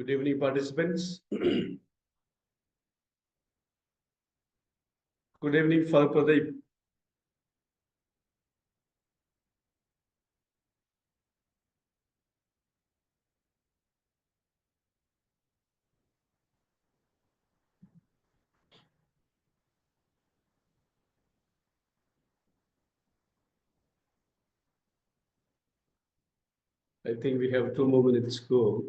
Good evening, participants. Good evening, Father Pradeep. I think we have 2 more minutes to go.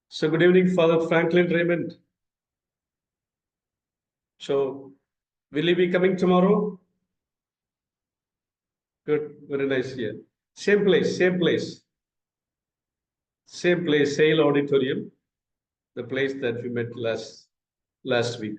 So good evening, Father Franklin Raymond. So will you be coming tomorrow? Good, very nice here. Same place, same place. Same place, Sale Auditorium, the place that we met last week.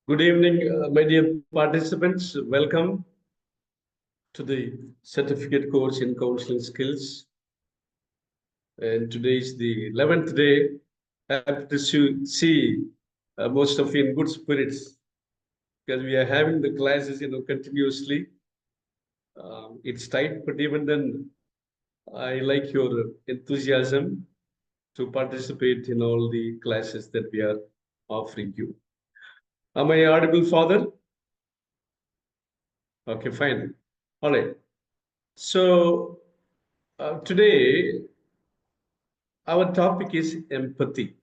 Good evening, my dear participants. Welcome to the certificate course in counseling skills. And today is the 11th day. Happy to see most of you in good spirits because we are having the classes, continuously. It's tight, but even then, I like your enthusiasm to participate in all the classes that we are offering you. Am I audible, Father? Okay, fine. All right. So today, our topic is empathy.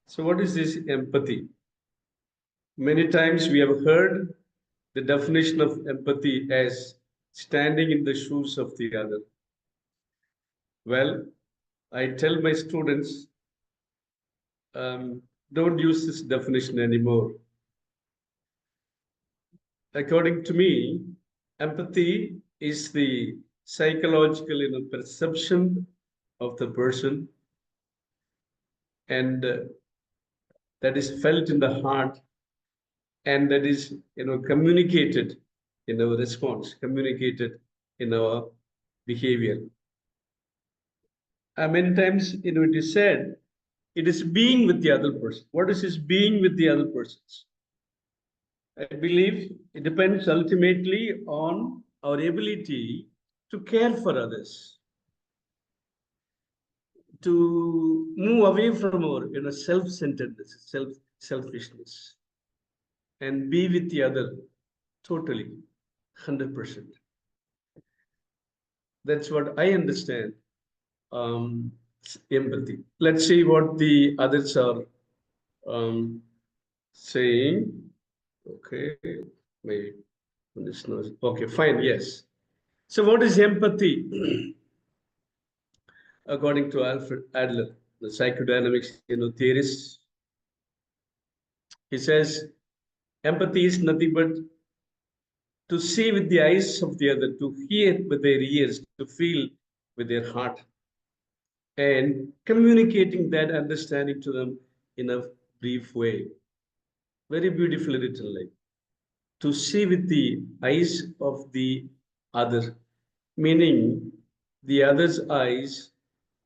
So what is this empathy? Many times we have heard the definition of empathy as standing in the shoes of the other. Well, I tell my students, don't use this definition anymore. According to me, empathy is the psychological perception of the person, and that is felt in the heart, and that is communicated in our response, communicated in our behavior. Many times it is said it is being with the other person. What is this being with the other persons? I believe it depends ultimately on our ability to care for others, to move away from our self-centeredness, selfishness, and be with the other totally, 100%. That's what I understand empathy. Let's see what the others are saying. Okay, maybe listeners. Okay, fine. Yes. So, what is empathy? According to Alfred Adler, the psychodynamics theorist, he says empathy is nothing but to see with the eyes of the other, to hear with their ears, to feel with their heart, and communicating that understanding to them in a brief way. Very beautifully written, like to see with the eyes of the other, meaning the other's eyes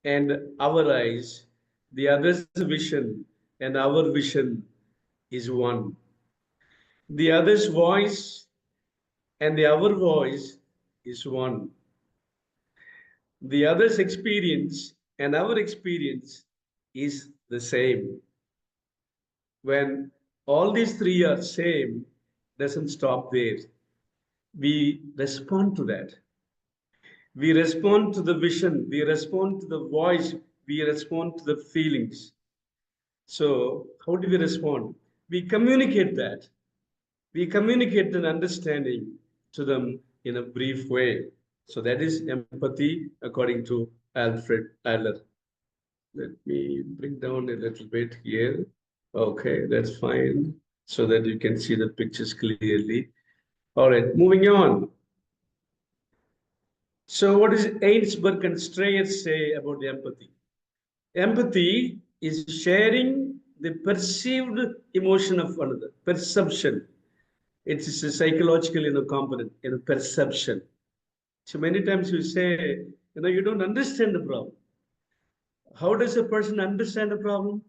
and our eyes, the other's vision and our vision is one. The other's voice and our voice is one. The other's experience and our experience is the same. When all these three are same, doesn't stop there. We respond to that. We respond to the vision, we respond to the voice, we respond to the feelings. So, how do we respond? We communicate that. We communicate an understanding to them in a brief way. So, that is empathy according to Alfred Adler. Let me bring down a little bit here. Okay, that's fine. So that you can see the pictures clearly. All right, moving on. So, what does Ainsberg and Strayer say about empathy? Empathy is sharing the perceived emotion of another, perception. It is a psychological, component, perception. So many times you say, you don't understand the problem. How does a person understand the problem?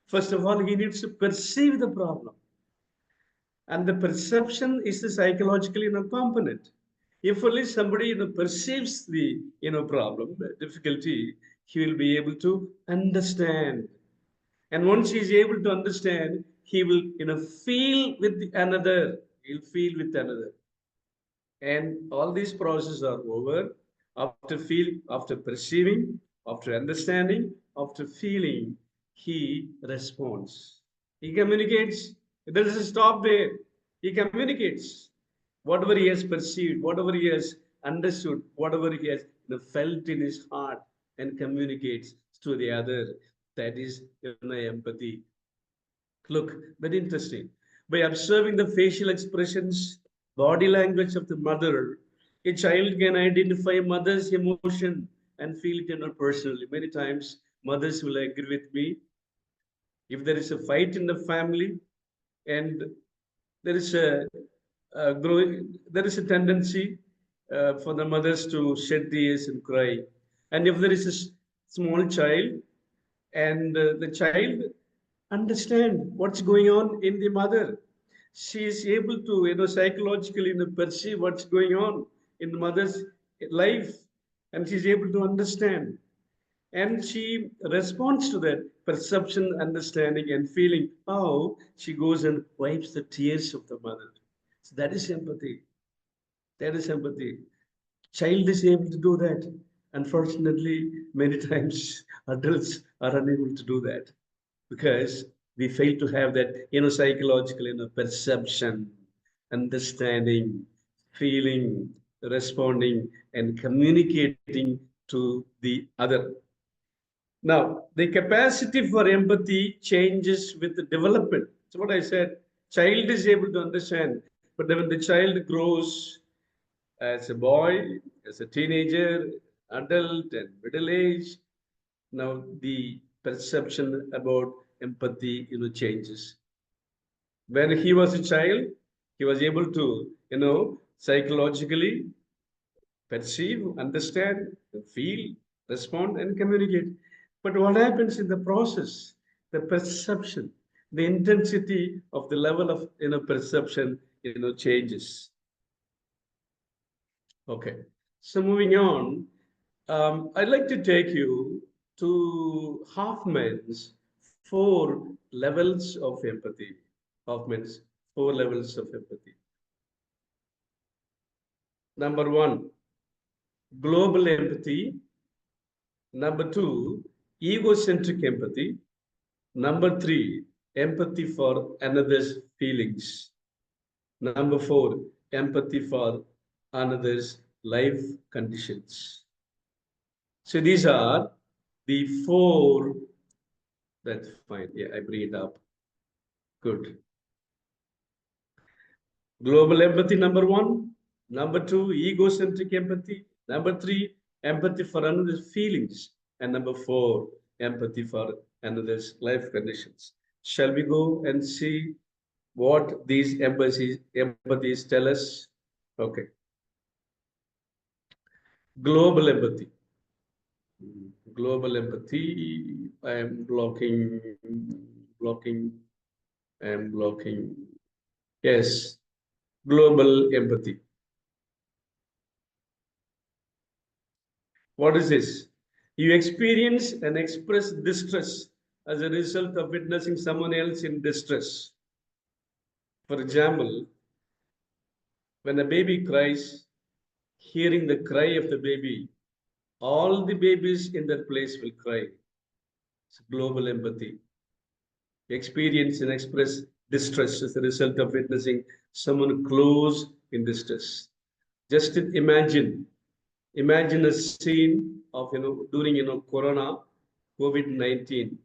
First of all, he needs to perceive the problem. And the perception is the psychological, component. If only somebody, perceives the, problem, the difficulty, he will be able to understand. And once he is able to understand, he will, feel with another. He'll feel with another. And all these processes are over after after perceiving, after understanding, after feeling, he responds. He communicates. It doesn't stop there. He communicates whatever he has perceived, whatever he has understood, whatever he has felt in his heart, and communicates to the other. That is empathy. Look, very interesting. By observing the facial expressions, body language of the mother, a child can identify mother's emotion and feel it personally. Many times, mothers will agree with me. If there is a fight in the family and there is there is a tendency for the mothers to shed tears and cry. And if there is a small child and the child understand what's going on in the mother, she is able to psychologically perceive what's going on in the mother's life, and she's able to understand, and she responds to that perception, understanding, and feeling. How she goes and wipes the tears of the mother. So that is empathy. That is empathy. Child is able to do that. Unfortunately, many times adults are unable to do that because we fail to have that psychological perception, understanding, feeling, responding, and communicating to the other. Now, the capacity for empathy changes with the development. So what I said, child is able to understand, but when the child grows as a boy, as a teenager, adult, and middle age, now the perception about empathy, changes. When he was a child, he was able to, psychologically perceive, understand, feel, respond, and communicate. But what happens in the process? The perception, the intensity of the level of perception, changes. Okay. So moving on, I'd like to take you to Hoffman's 4 levels of empathy. Hoffman's 4 levels of empathy. Number 1, global empathy. Number 2, egocentric empathy. Number 3, empathy for another's feelings. Number 4, empathy for another's life conditions. So these are the 4. That's fine. Yeah, I bring it up. Good. Global empathy, number 1. Number 2, egocentric empathy. Number 3, empathy for another's feelings. And number 4, empathy for another's life conditions. Shall we go and see what these empathies tell us? Okay. Global empathy. Global empathy. I am blocking, I am blocking. Yes, global empathy. What is this? You experience and express distress as a result of witnessing someone else in distress. For example, when a baby cries, hearing the cry of the baby, all the babies in that place will cry. It's global empathy. Experience and express distress as a result of witnessing someone close in distress. Just imagine a scene of during Corona, COVID-19.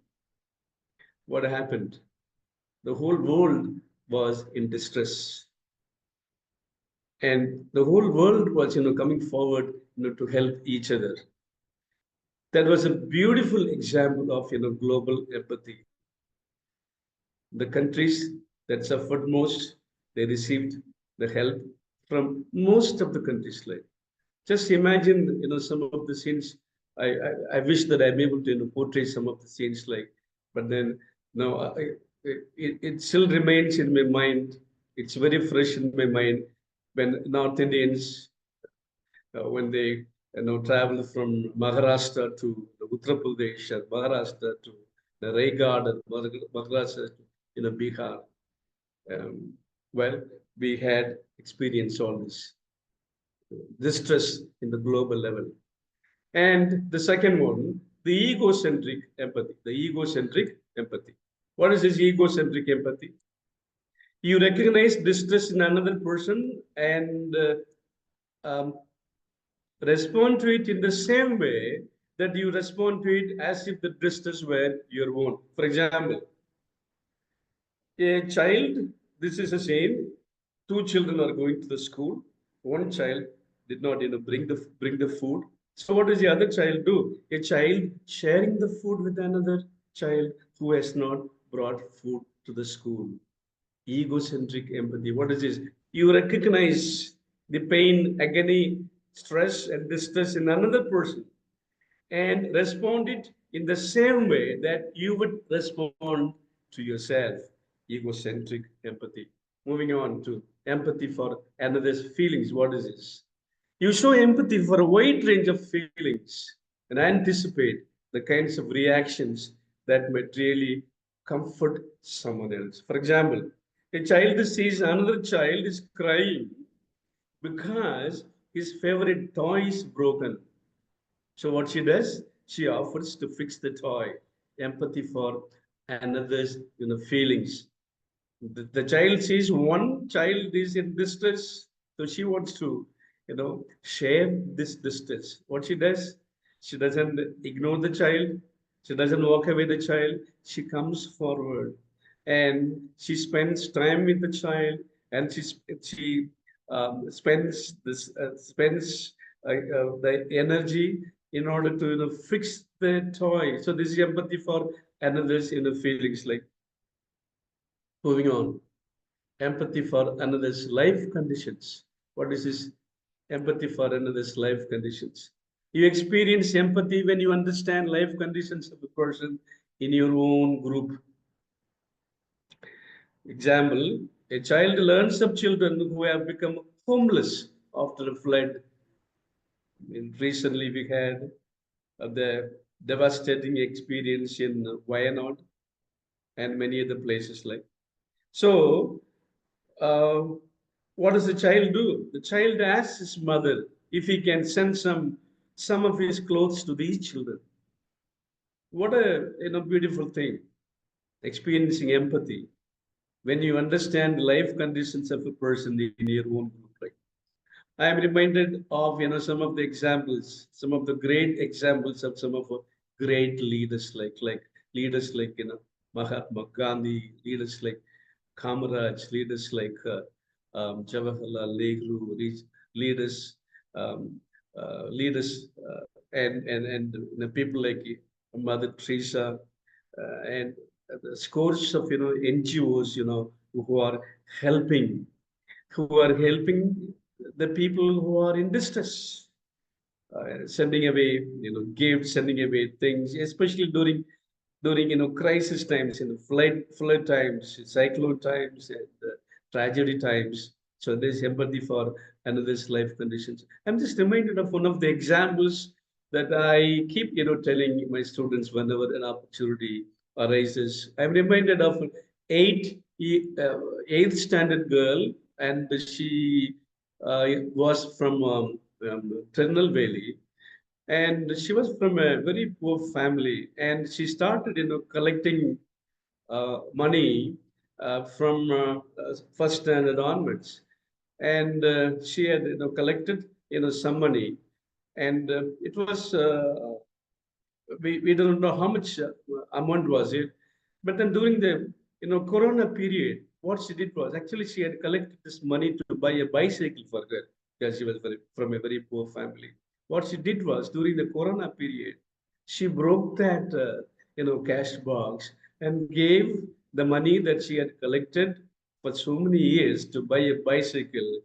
What happened? The whole world was in distress, and the whole world was coming forward to help each other. That was a beautiful example of global empathy. The countries that suffered most, they received the help from most of the countries. Like, just imagine, some of the scenes. I wish that I'm able to, portray some of the scenes, like, but then, no, it still remains in my mind. It's very fresh in my mind when North Indians, when they, travel from Maharashtra to Uttar Pradesh, and Maharashtra to the Raigad, and Maharashtra to, Bihar. Um, well, we had experienced all this distress in the global level. And the second one, the egocentric empathy. The egocentric empathy. What is this egocentric empathy? You recognize distress in another person and respond to it in the same way that you respond to it as if the distress were your own. For example, a child, this is the same. Two children are going to the school. One child did not, bring the food. So what does the other child do? A child sharing the food with another child who has not brought food to the school. Egocentric empathy. What is this? You recognize the pain, agony, stress, and distress in another person and respond it in the same way that you would respond to yourself. Egocentric empathy. Moving on to empathy for another's feelings. What is this? You show empathy for a wide range of feelings and anticipate the kinds of reactions that might really comfort someone else. For example, a child sees another child is crying because his favorite toy is broken. So what she does, she offers to fix the toy. Empathy for another's feelings. The child sees one child is in distress, so she wants to share this distress. What she does, she doesn't ignore the child, she doesn't walk away the child, she comes forward and she spends time with the child, and she spends the energy in order to fix the toy. So this is empathy for another's feelings. Like, moving on, empathy for another's life conditions. What is this? Empathy for another's life conditions. You experience empathy when you understand life conditions of the person in your own group. Example, a child learns of children who have become homeless after a flood. Recently, we had the devastating experience in Wayanad and many other places like. So, uh, what does the child do? The child asks his mother if he can send some of his clothes to these children. What a beautiful thing, experiencing empathy when you understand the life conditions of a person in your own group. Right? I am reminded of some of the examples, some of the great examples of some of our great leaders, like leaders like Mahatma Gandhi, leaders like Kamaraj, leaders like Jawaharlal Nehru, leaders, um, leaders, and people like Mother Teresa, and the scores of NGOs, who are helping, the people who are in distress, sending away gifts, sending away things, especially during crisis times, flood times, cyclone times, and tragedy times. So there's empathy for another's life conditions. I'm just reminded of one of the examples that I keep telling my students whenever an opportunity arises. I'm reminded of eighth standard girl, and she was from Valley, and she was from a very poor family, and she started, collecting money from first standard onwards, and she had, collected, some money, and it was we don't know how much amount was it, but then during the corona period, what she did was actually she had collected this money to buy a bicycle for her, because she was from a very poor family. What she did was, during the corona period, she broke that cash box and gave the money that she had collected for so many years to buy a bicycle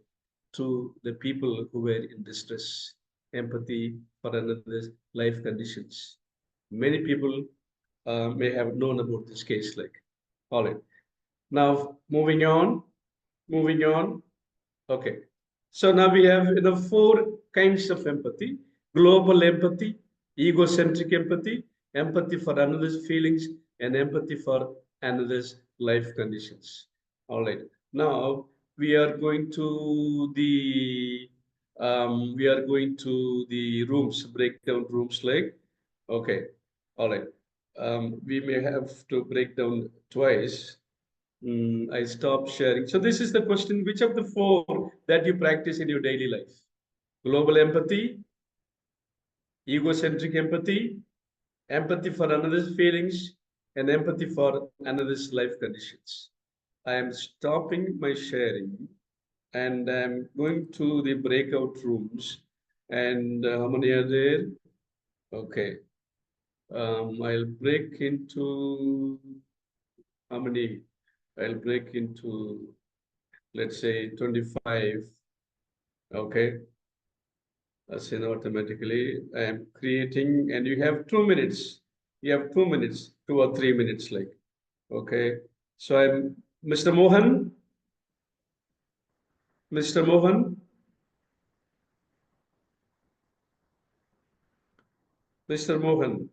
to the people who were in distress. Empathy for another's life conditions. Many people may have known about this case. Like, all right. Now, moving on. Okay. So now we have, four kinds of empathy: global empathy, egocentric empathy, empathy for another's feelings, and empathy for another's life conditions. All right. Now we are going to the rooms, breakdown rooms, like, okay. All right. We may have to break down twice. I stopped sharing. So this is the question: which of the four that you practice in your daily life? Global empathy, egocentric empathy, empathy for another's feelings, and empathy for another's life conditions. I am stopping my sharing, and I'm going to the breakout rooms. And how many are there? Okay. I'll break into how many? I'll break into, let's say, 25. Okay. That's in automatically. I am creating, and you have 2 minutes. You have 2 minutes, 2 or 3 minutes, like. Okay. So I'm Mr. Mohan. Mr. Mohan. Mr. Mohan.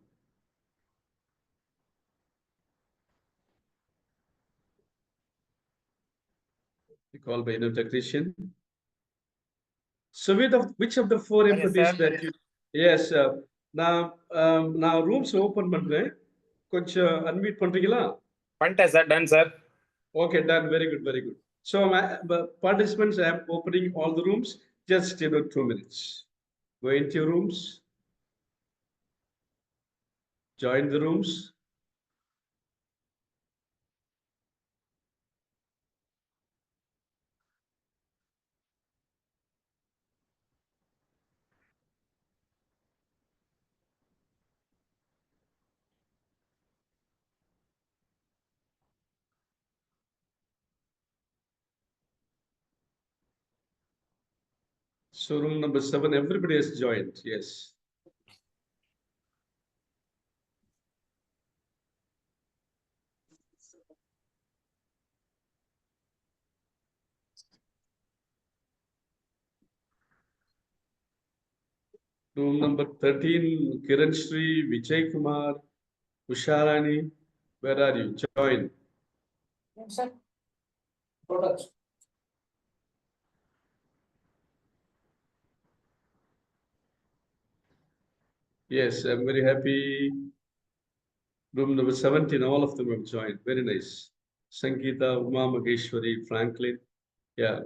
You call by technician. So which of the four Yes, sir. empathies that you? Yes. Now rooms open பண்றேன். கொஞ்சம் unmute பண்றீங்களா? பண்ணிட்டேன் sir. Ton sir. Okay, done. Very good, very good. So, participants, I am opening all the rooms. Just 2 minutes. Go into your rooms. Join the rooms. So, room number 7, everybody has joined. Yes. Room number 13, Kiran Sri, Vijay Kumar, Usharani. Where are you? Join. Yes, sir. Products. Yes, I'm very happy. Room number 17, all of them have joined. Very nice. Sangeeta, Uma Mageshwari, Franklin. Yeah.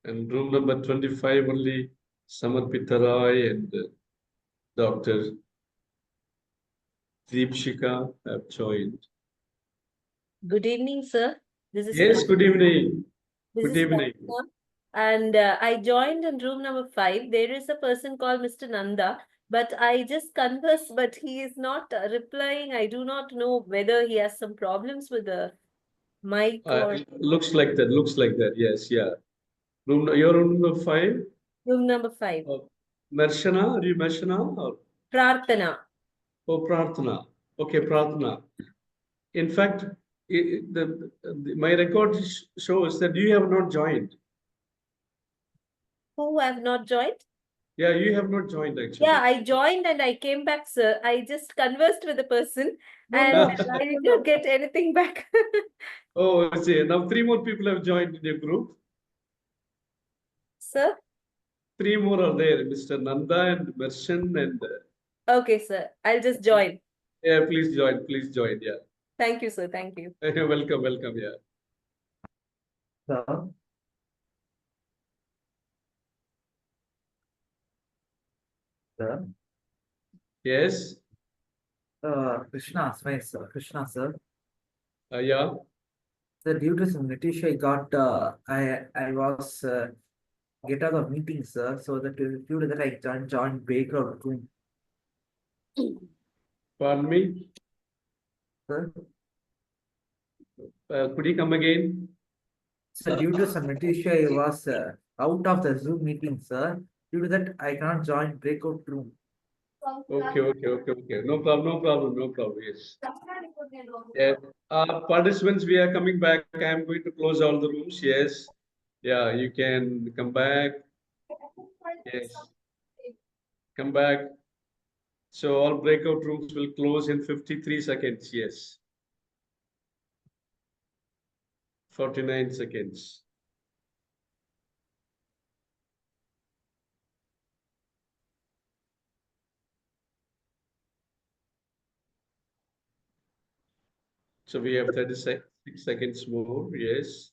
And room number 25 only Samarpita Roy and Dr. Deepshika have joined. Good evening, sir. This is Yes, good evening. This Good is evening. Pratna. And I joined in room number 5. There is a person called Mr. Nanda, but I just conversed, but he is not replying. I do not know whether he has some problems with the mic or Looks like that. Looks like that. Yes, yeah. Your room number 5. room number 5. Marshana, are you Marshana or Prarthana. Prarthana? Okay, Prarthana. In fact, my record shows that you have not joined. Who have not joined? Yeah, you have not joined actually. Yeah, I joined and I came back, sir. I just conversed with the person and I did not get anything back. Oh, I see. Now 3 more people have joined in your group. Sir? 3 more are there, Mr. Nanda and Mershan and Okay, sir. I'll just join. yeah, please join, yeah. Thank you, sir. Thank you. Welcome, yeah. Sir. Sir. Yes. Krishna, sir. Krishna, sir. Yeah. Sir, due to some Nitish, I was get out of meeting, sir. So that due to that I joined breakout room. Pardon me. Sir. Could you come again? So due to some Nitish, I was out of the Zoom meeting, sir. Due to that, I cannot join breakout room. Okay. No problem. Yes. Yeah. Participants, we are coming back. I am going to close all the rooms. Yes. Yeah, you can come back. Yes. Come back. So all breakout rooms will close in 53 seconds. Yes. 49 seconds. So we have 36 seconds more. Yes.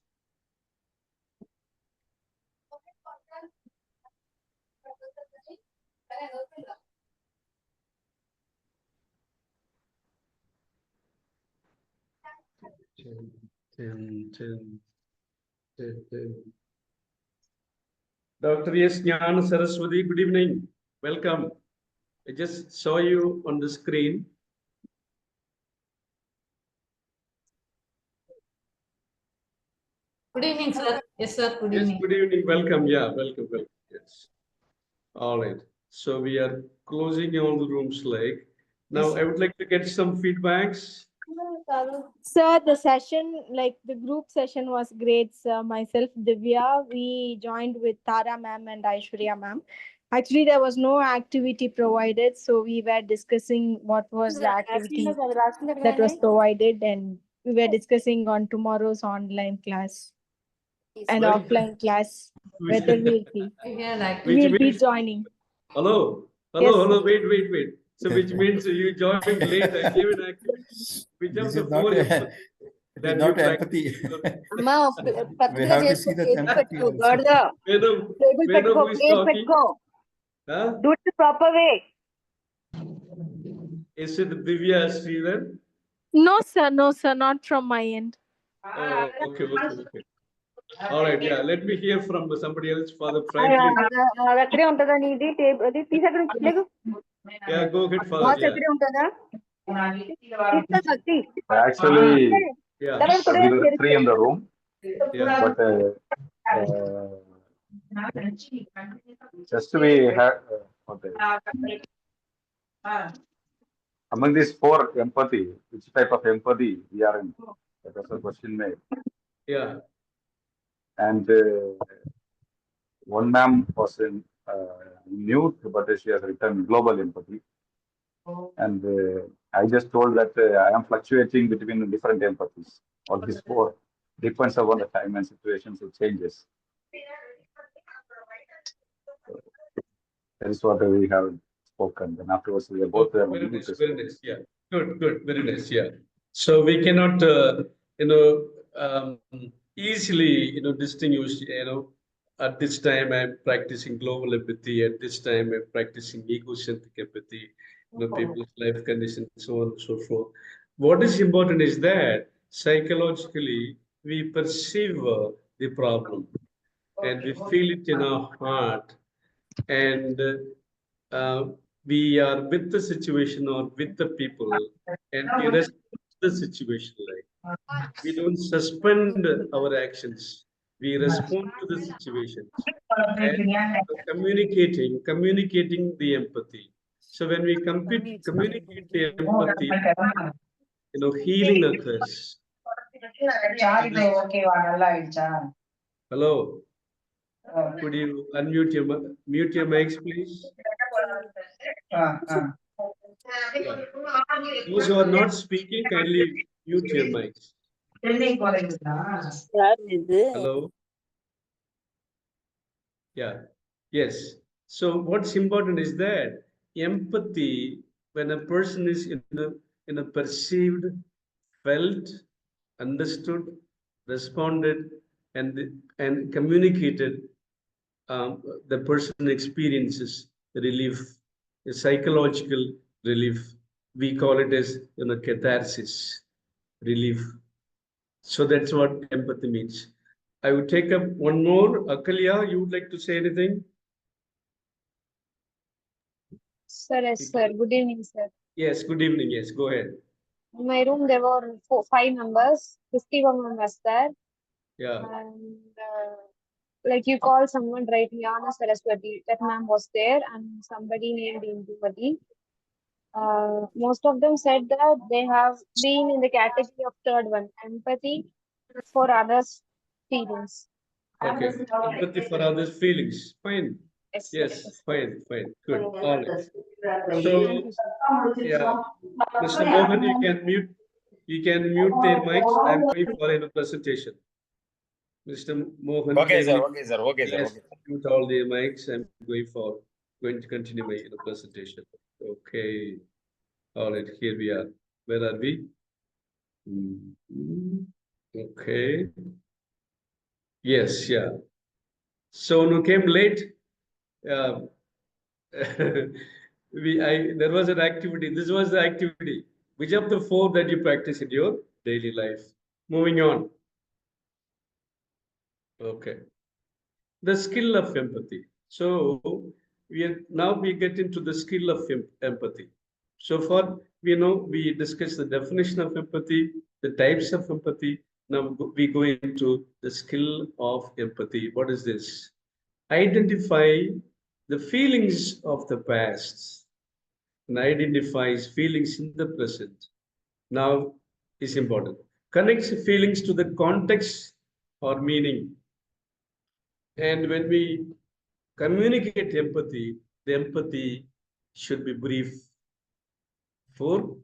Ten. Dr. S. Jnana Saraswati, good evening. Welcome. I just saw you on the screen. Good evening, sir. Yes, sir. Good Yes, evening. good evening. Welcome. Yeah, welcome. Yes. All right. So we are closing all the rooms like. Now Yes, I would like to get some feedbacks. Sir, the session, like the group session was great. Sir. Myself, Divya, we joined with Tara ma'am and Aishwarya ma'am. Actually, there was no activity provided, so we were discussing what was the activity that was provided, and we were discussing on tomorrow's online class and Well, offline class, which- whether we'll be, Which we'll be means, joining. hello, Yes, sir. wait. So which means you joined late and gave an activity. Which of This the is not 4 a, empathy it that is you not practice? empathy. We We have to see the empathy also. Madam, who is talking? Huh? Do it the proper way. Is it Divya Sridhar? No, sir, not from my end. Oh, okay. All right, yeah. Let me hear from somebody else, Father Franklin. Yeah, go ahead, Father. Actually, Yeah. we were 3 in the room, Yeah. but just we had okay. Among these 4 empathy, which type of empathy we are in? That was a question made. Yeah. And one ma'am was in mute, but she has written global empathy. And I just told that I am fluctuating between different empathies. All these 4 depends upon the time and situations, it changes. That is what we have spoken. Then afterwards, we are both there. Very nice. Yeah. Good. Very nice. Yeah. So we cannot, easily, distinguish, at this time I'm practicing global empathy, at this time I'm practicing egocentric empathy, people's life conditions, so on and so forth. What is important is that psychologically we perceive the problem and we feel it in our heart, and uh, we are with the situation or with the people, and we respond to the situation. Like, we don't suspend our actions, we respond to the situations and communicating the empathy. So when we communicate the empathy, healing occurs. Hello, could you unmute mute your mics, please? Those who are not speaking, kindly mute your mics. Hello. Yeah. Yes. So what's important is that empathy, when a person is in a perceived, felt, understood, responded, and communicated, the person experiences relief, a psychological relief. We call it as catharsis, relief. So that's what empathy means. I would take up one more. Akalia, you would like to say anything? Sir, yes, sir. Good evening, sir. Yes, good evening. Yes, go ahead. In my room, there were 5 members, 51 members there. Yeah. And like you call someone, right? Yana Saraswati, that ma'am was there, and somebody named Indupati. Most of them said that they have been in the category of third one, empathy for others' feelings. Okay. Empathy for others' feelings. Fine. Yes, Yes, fine, fine. Good. All right. Thank So, you, sir. yeah, Mr. Mohan, you can mute their mics. I'm going for a presentation. Mr. Mohan, Okay, sir. kindly, Okay, sir. Okay, sir. yes, Okay. mute all the mics. I'm going to continue my presentation. Okay. All right, here we are. Where are we? Okay. Yes, yeah. So no came late. Uh, there was an activity. This was the activity. Which of the 4 that you practice in your daily life? Moving on. Okay. The skill of empathy. So we get into the skill of empathy. So far, we discussed the definition of empathy, the types of empathy. Now we go into the skill of empathy. What is this? Identify the feelings of the past and identifies feelings in the present. Now is important. Connects feelings to the context or meaning. And when we communicate empathy, the empathy should be brief. 4,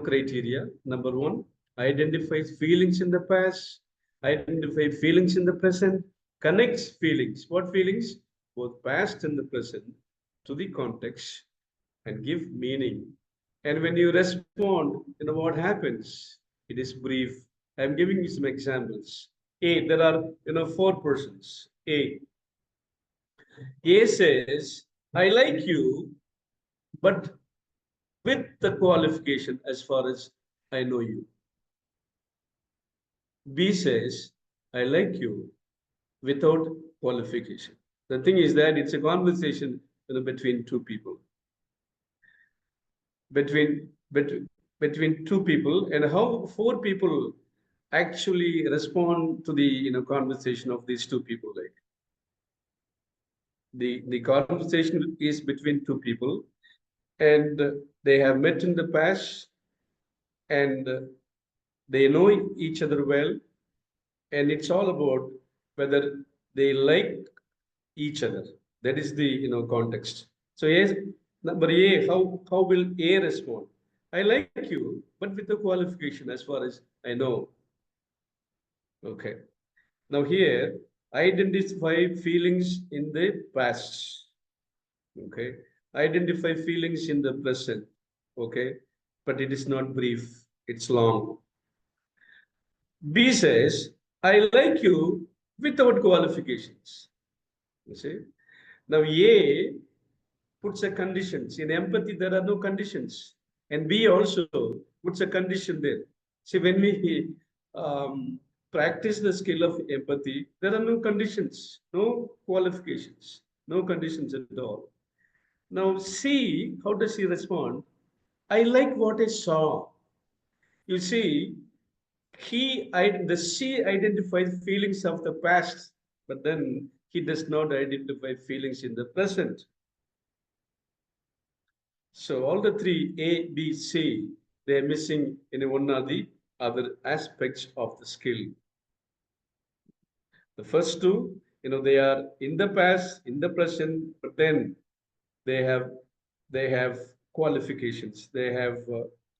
criteria. Number 1, identifies feelings in the past, identify feelings in the present, connects feelings. What feelings? Both past and the present to the context and give meaning. And when you respond, what happens? It is brief. I'm giving you some examples. There are 4 persons. A says, I like you, but with the qualification as far as I know you. B says, I like you without qualification. The thing is that it's a conversation between 2 people. Between 2 people, and how 4 people actually respond to the conversation of these 2 people. Like the conversation is between 2 people, and they have met in the past, and they know each other well, and it's all about whether they like each other. That is the context. So yes, number A, how will A respond? I like you, but with the qualification as far as I know. Okay. Now here, identify feelings in the past. Okay. Identify feelings in the present. Okay. But it is not brief, it's long. B says, I like you without qualifications. You see? Now A puts a conditions. In empathy, there are no conditions. And B also puts a condition there. See, when we practice the skill of empathy, there are no conditions, no qualifications, no conditions at all. Now C, how does he respond? I like what I saw. You see, the C identifies feelings of the past, but then he does not identify feelings in the present. So all the three, A, B, C, they are missing in one or the other aspects of the skill. The first two, they are in the past, in the present, but then they have qualifications, they have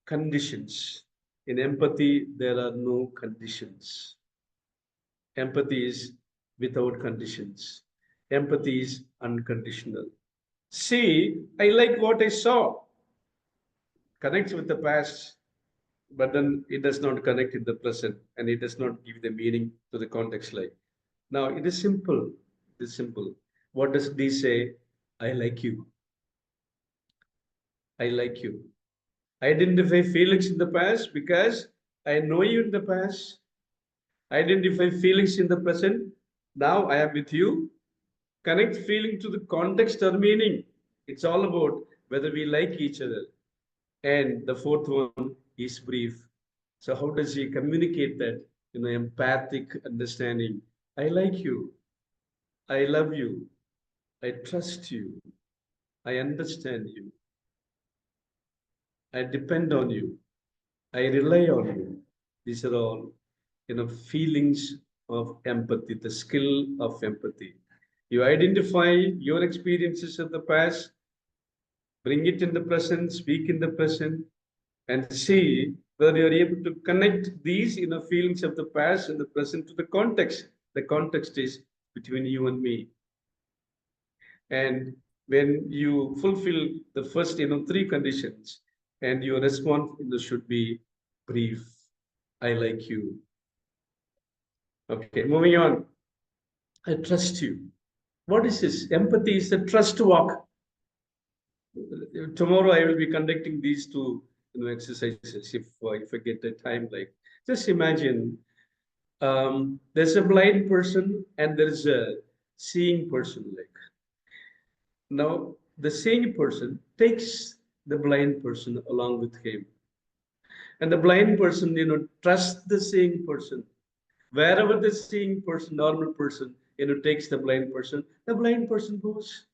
conditions. In empathy, there are no conditions. Empathy is without conditions. Empathy is unconditional. See, I like what I saw. Connects with the past, but then it does not connect in the present, and it does not give the meaning to the context. Like now, it is simple. It is simple. What does D say? I like you. I like you. Identify feelings in the past because I know you in the past. Identify feelings in the present. Now I am with you. Connect feeling to the context or meaning. It's all about whether we like each other. And the fourth one is brief. So how does he communicate that? Empathic understanding. I like you. I love you. I trust you. I understand you. I depend on you. I rely on you. These are all, feelings of empathy, the skill of empathy. You identify your experiences of the past, bring it in the present, speak in the present, and see whether you're able to connect these feelings of the past and the present to the context. The context is between you and me. And when you fulfill the first three conditions, and your response should be brief. I like you. Okay, moving on. I trust you. What is this? Empathy is a trust walk. Tomorrow I will be conducting these two exercises if I get the time. Like, just imagine there's a blind person and there's a seeing person. Like, now the seeing person takes the blind person along with him, and the blind person trusts the seeing person. Wherever the seeing person, normal person, takes the blind person goes.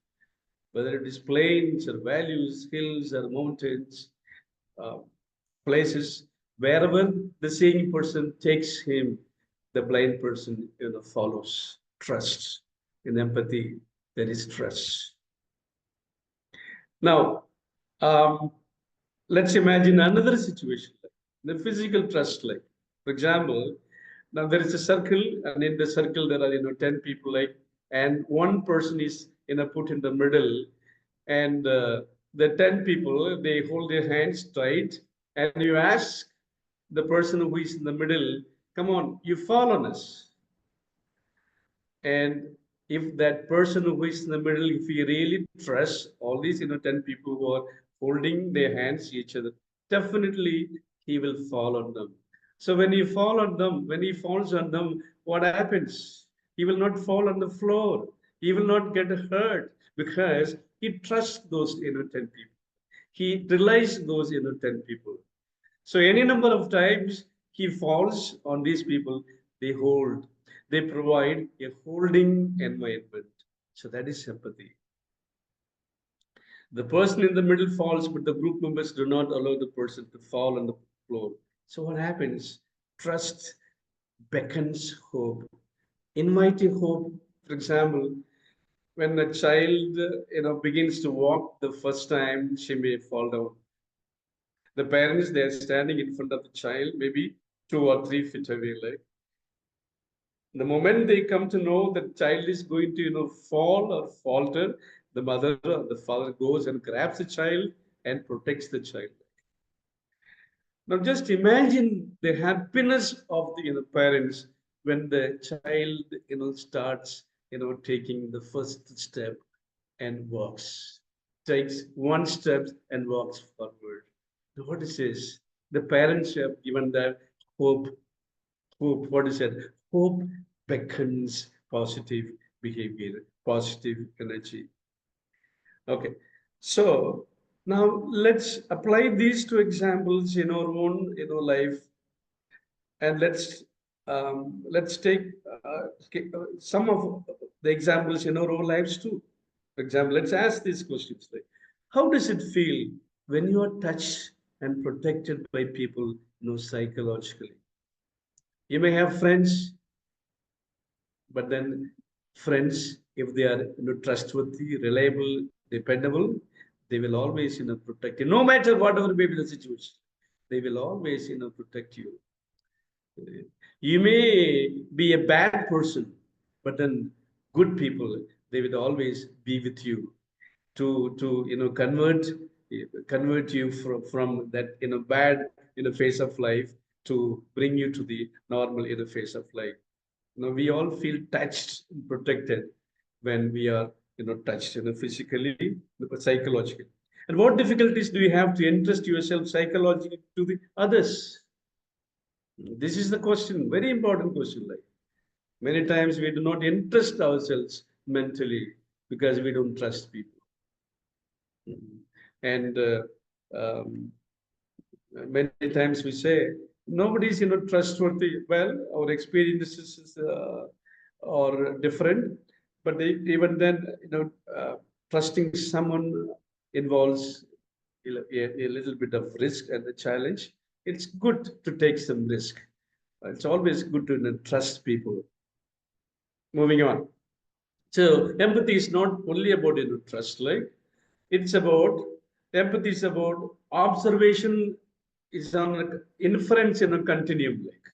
Whether it is plains or valleys, hills or mountains, uh, places, wherever the seeing person takes him, the blind person, follows. Trust. In empathy, there is trust. Now, let's imagine another situation, like the physical trust. Like, for example, now there is a circle, and in the circle there are 10 people, like, and one person is put in the middle, and the 10 people, they hold their hands tight, and you ask the person who is in the middle, come on, you fall on us. And if that person who is in the middle, if he really trusts all these 10 people who are holding their hands each other, definitely he will fall on them. So when he falls on them, what happens? He will not fall on the floor. He will not get hurt because he trusts those 10 people. He relies those 10 people. So any number of times he falls on these people, they hold. They provide a holding environment. So that is sympathy. The person in the middle falls, but the group members do not allow the person to fall on the floor. So what happens? Trust beckons hope. Inviting hope. For example, when a child begins to walk the first time, she may fall down. The parents, they are standing in front of the child, maybe 2 or 3 feet away. Like, the moment they come to know that child is going to fall or falter, the mother or the father goes and grabs the child and protects the child. Now just imagine the happiness of the parents when the child starts taking the first step and walks, takes one step and walks forward. What is this? The parents have given that hope. Hope, what is it? Hope beckons positive behavior, positive energy. Okay, so now let's apply these two examples in our own life, and let's take some of the examples in our own lives too. For example, let's ask these questions like, how does it feel when you are touched and protected by people, psychologically? You may have friends, but then friends, if they are trustworthy, reliable, dependable, they will always protect you, no matter whatever may be the situation. They will always protect you. You may be a bad person, but then good people, they will always be with you to convert you from that bad phase of life to bring you to the normal phase of life. We all feel touched and protected when we are touched physically, psychologically. And what difficulties do you have to entrust yourself psychologically to the others? This is the question, very important question. Like, many times we do not entrust ourselves mentally because we don't trust people. And many times we say nobody's trustworthy. Well, our experiences are different, but even then trusting someone involves a little bit of risk and a challenge. It's good to take some risk. It's always good to trust people. Moving on. So empathy is not only about trust, like it's about empathy is about observation, is on inference in a continuum. Like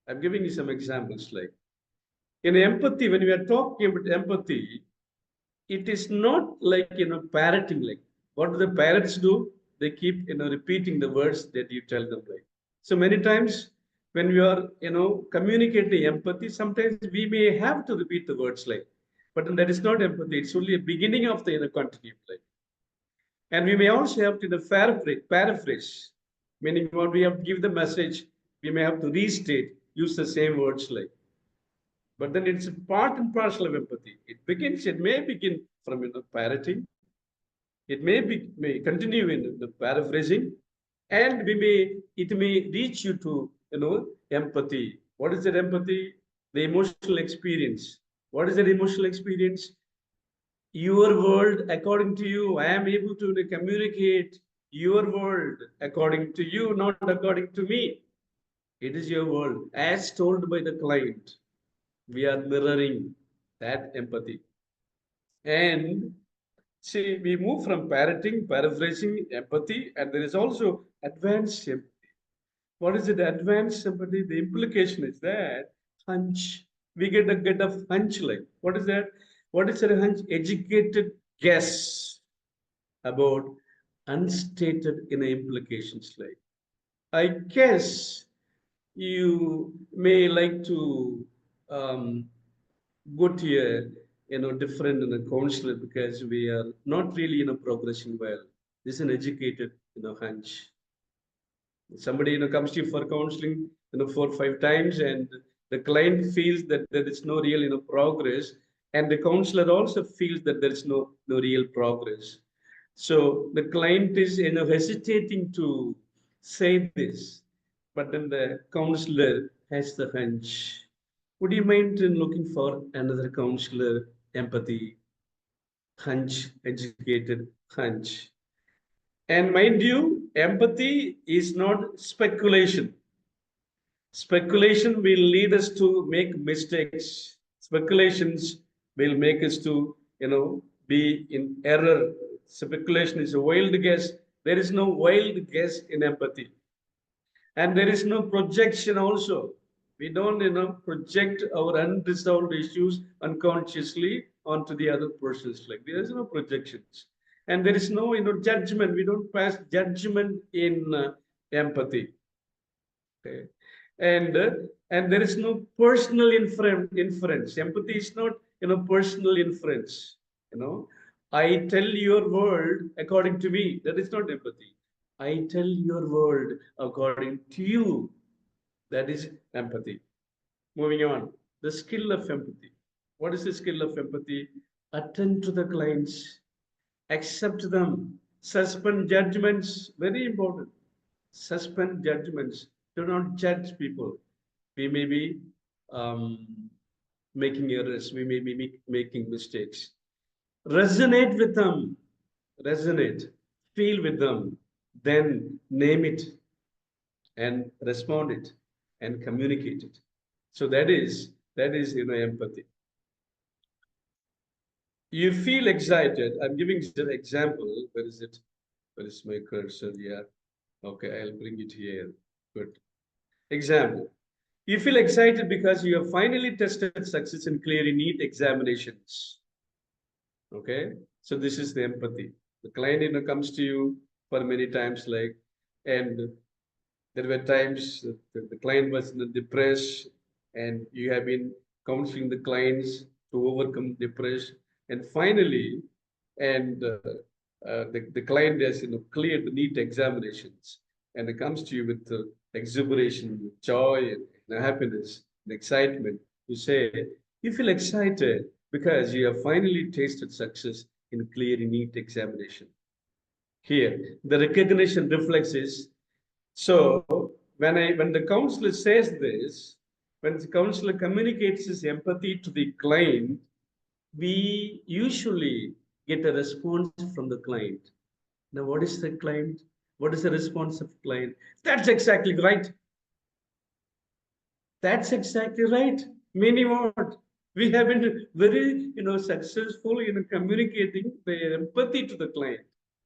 I'm giving you some examples. Like in empathy, when we are talking about empathy, it is not like parroting. Like what do the parrots do? They keep repeating the words that you tell them. Like so many times when we are communicating empathy, sometimes we may have to repeat the words like, but that is not empathy. It's only a beginning of the continuum. Like. And we may also have to paraphrase, meaning what we have to give the message, we may have to restate, use the same words like. But then it's a part and parcel of empathy. It may begin from parroting, it may continue in the paraphrasing, and it may reach you to empathy. What is that empathy? The emotional experience. What is that emotional experience? Your world according to you. I am able to communicate your world according to you, not according to me. It is your world as told by the client. We are mirroring that empathy. And see, we move from parroting, paraphrasing, empathy, and there is also advanced empathy. What is it, advanced empathy? The implication is that hunch. We get a hunch like. What is that? What is a hunch? Educated guess about unstated inner implications like. I guess you may like to go to a different counselor because we are not really progressing well. This is an educated hunch. Somebody comes to you for counseling 4 or 5 times, and the client feels that there is no real progress, and the counselor also feels that there is no real progress. So the client is hesitating to say this, but then the counselor has the hunch. Would you mind looking for another counselor? Empathy, hunch, educated hunch. And mind you, empathy is not speculation. Speculation will lead us to make mistakes. Speculations will make us to, be in error. Speculation is a wild guess. There is no wild guess in empathy. And there is no projection also. We don't, project our unresolved issues unconsciously onto the other person's. Like there is no projections. And there is no, judgment. We don't pass judgment in empathy. Okay. And there is no personal inference. Empathy is not personal inference. I tell your world according to me. That is not empathy. I tell your world according to you. That is empathy. Moving on, the skill of empathy. What is the skill of empathy? Attend to the clients, accept them, suspend judgments. Very important. Suspend judgments. Do not judge people. We may be making errors. We may be making mistakes. Resonate with them. Resonate. Feel with them. Then name it and respond it and communicate it. So that is empathy. You feel excited. I'm giving an example. Where is it? Where is my cursor? Yeah. Okay, I'll bring it here. Good. Example. You feel excited because you have finally tested success in clearing neat examinations. Okay. So this is the empathy. The client comes to you for many times, and there were times the client was depressed, and you have been counseling the clients to overcome depression, and finally, and the client has cleared the NEET examinations, and it comes to you with exuberation, with joy, and happiness, and excitement. You say you feel excited because you have finally tasted success in clearing NEET examination. Here, the recognition reflex is so when the counselor says this, when the counselor communicates his empathy to the client, we usually get a response from the client. Now, what is the client? What is the response of the client? That's exactly right. That's exactly right. Meaning what? We have been very, successful in communicating the empathy to the client.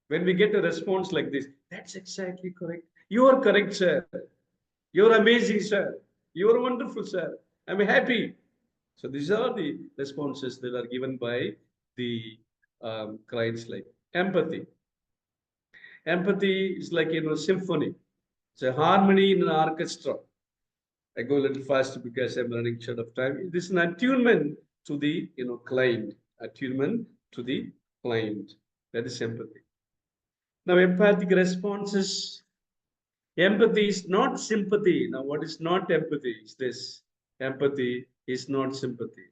When we get a response like this, that's exactly correct. You are correct, sir. You're amazing, sir. You're wonderful, sir. I'm happy. So these are the responses that are given by the clients, like empathy. Empathy is like, symphony. It's a harmony in an orchestra. I go a little faster because I'm running short of time. This is an attunement to the, client. Attunement to the client. That is empathy. Now, empathic responses. Empathy is not sympathy. Now, what is not empathy? Is this. Empathy is not sympathy.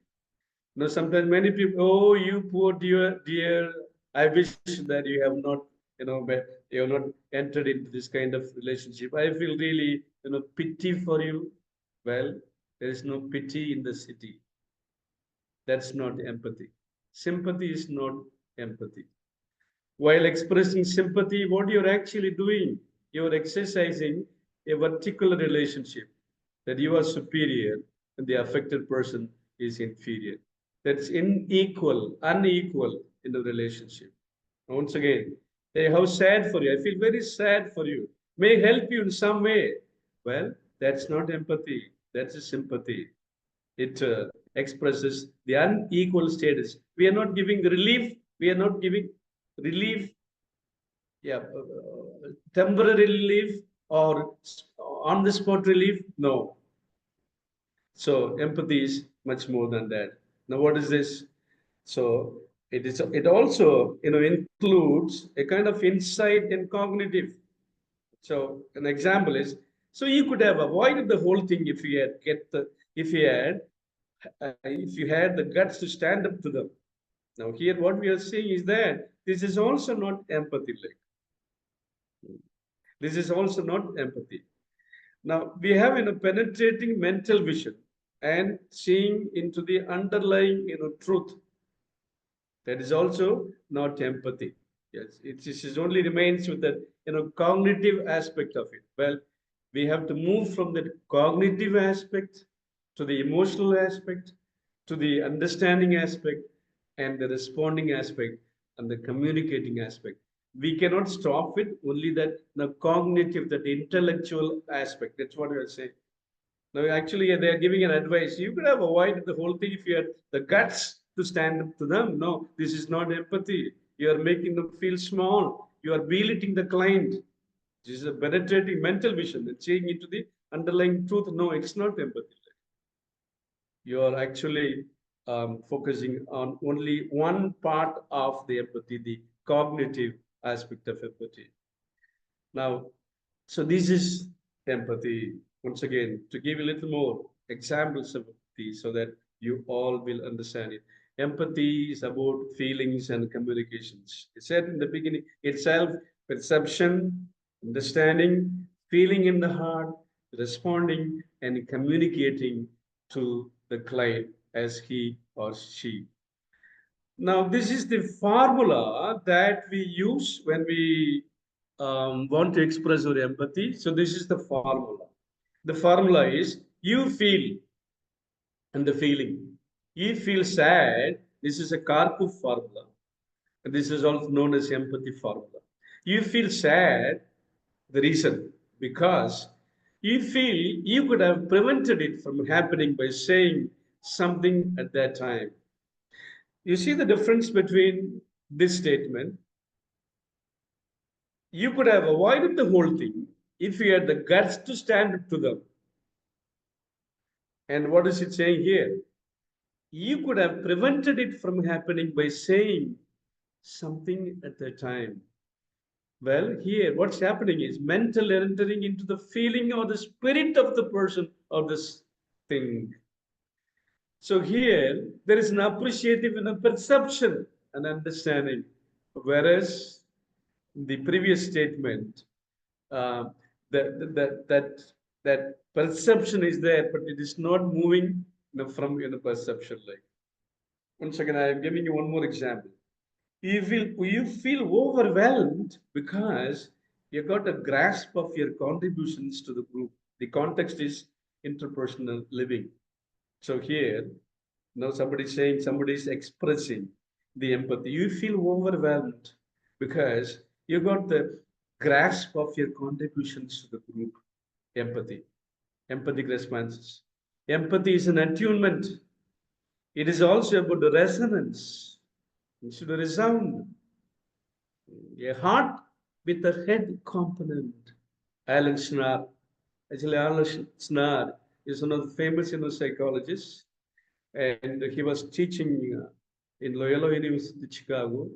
Now, sometimes many people, oh, you poor dear, I wish that you have not, you have not entered into this kind of relationship. I feel really, pity for you. Well, there is no pity in the city. That's not empathy. Sympathy is not empathy. While expressing sympathy, what you're actually doing, you're exercising a vertical relationship, that you are superior and the affected person is inferior. That's unequal in the relationship. Once again, hey, how sad for you. I feel very sad for you. May help you in some way. Well, that's not empathy. That's a sympathy. It expresses the unequal status. We are not giving relief. We are not giving relief, temporary relief or on the spot relief. No. So empathy is much more than that. Now, what is this? So it also includes a kind of insight and cognitive. So an example is, so you could have avoided the whole thing if you had the guts to stand up to them. Now here what we are saying is that this is also not empathy. This is also not empathy. Now we have penetrating mental vision and seeing into the underlying truth. That is also not empathy. Yes, it only remains with the cognitive aspect of it. Well, we have to move from the cognitive aspect to the emotional aspect, to the understanding aspect, and the responding aspect, and the communicating aspect. We cannot stop with only that cognitive, that intellectual aspect. That's what we are saying. Now, actually, they are giving an advice. You could have avoided the whole thing if you had the guts to stand up to them. No, this is not empathy. You are making them feel small. You are belittling the client. This is a penetrating mental vision and seeing into the underlying truth. No, it's not empathy. You are actually focusing on only one part of the empathy, the cognitive aspect of empathy. Now, so this is empathy. Once again, to give a little more examples of empathy so that you all will understand it. Empathy is about feelings and communications. It said in the beginning itself, perception, understanding, feeling in the heart, responding and communicating to the client as he or she. Now, this is the formula that we use when we want to express our empathy. So this is the formula. The formula is you feel and the feeling. You feel sad. This is a Karpov formula. And this is also known as empathy formula. You feel sad. The reason, because you feel you could have prevented it from happening by saying something at that time. You see the difference between this statement? You could have avoided the whole thing if you had the guts to stand up to them. And what is it saying here? You could have prevented it from happening by saying something at the time. Well, here, what's happening is mental entering into the feeling or the spirit of the person or this thing. So here, there is an appreciative and a perception and understanding. Whereas the previous statement, uh, that perception is there, but it is not moving from perception. Like, once again, I am giving you one more example. You feel overwhelmed because you got a grasp of your contributions to the group. The context is interpersonal living. So here, now somebody's saying, somebody's expressing the empathy. You feel overwhelmed because you got the grasp of your contributions to the group. Empathy, empathic responses. Empathy is an attunement. It is also about the resonance. It should resound. A heart with a head component. Alan Schnarr. Actually, Alan Schnarr is one of the famous psychologists, and he was teaching in Loyola University, Chicago.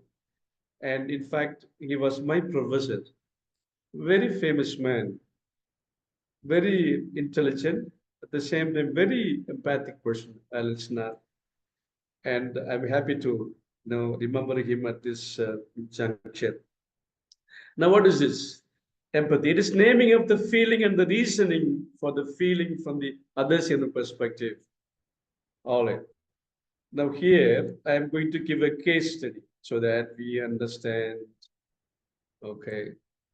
And in fact, he was my professor. Very famous man, very intelligent, at the same time, very empathic person, Alan Schnarr. And I'm happy to remember him at this juncture. Now, what is this? Empathy. It is naming of the feeling and the reasoning for the feeling from the other's perspective. All right. Now here, I am going to give a case study so that we understand. Okay.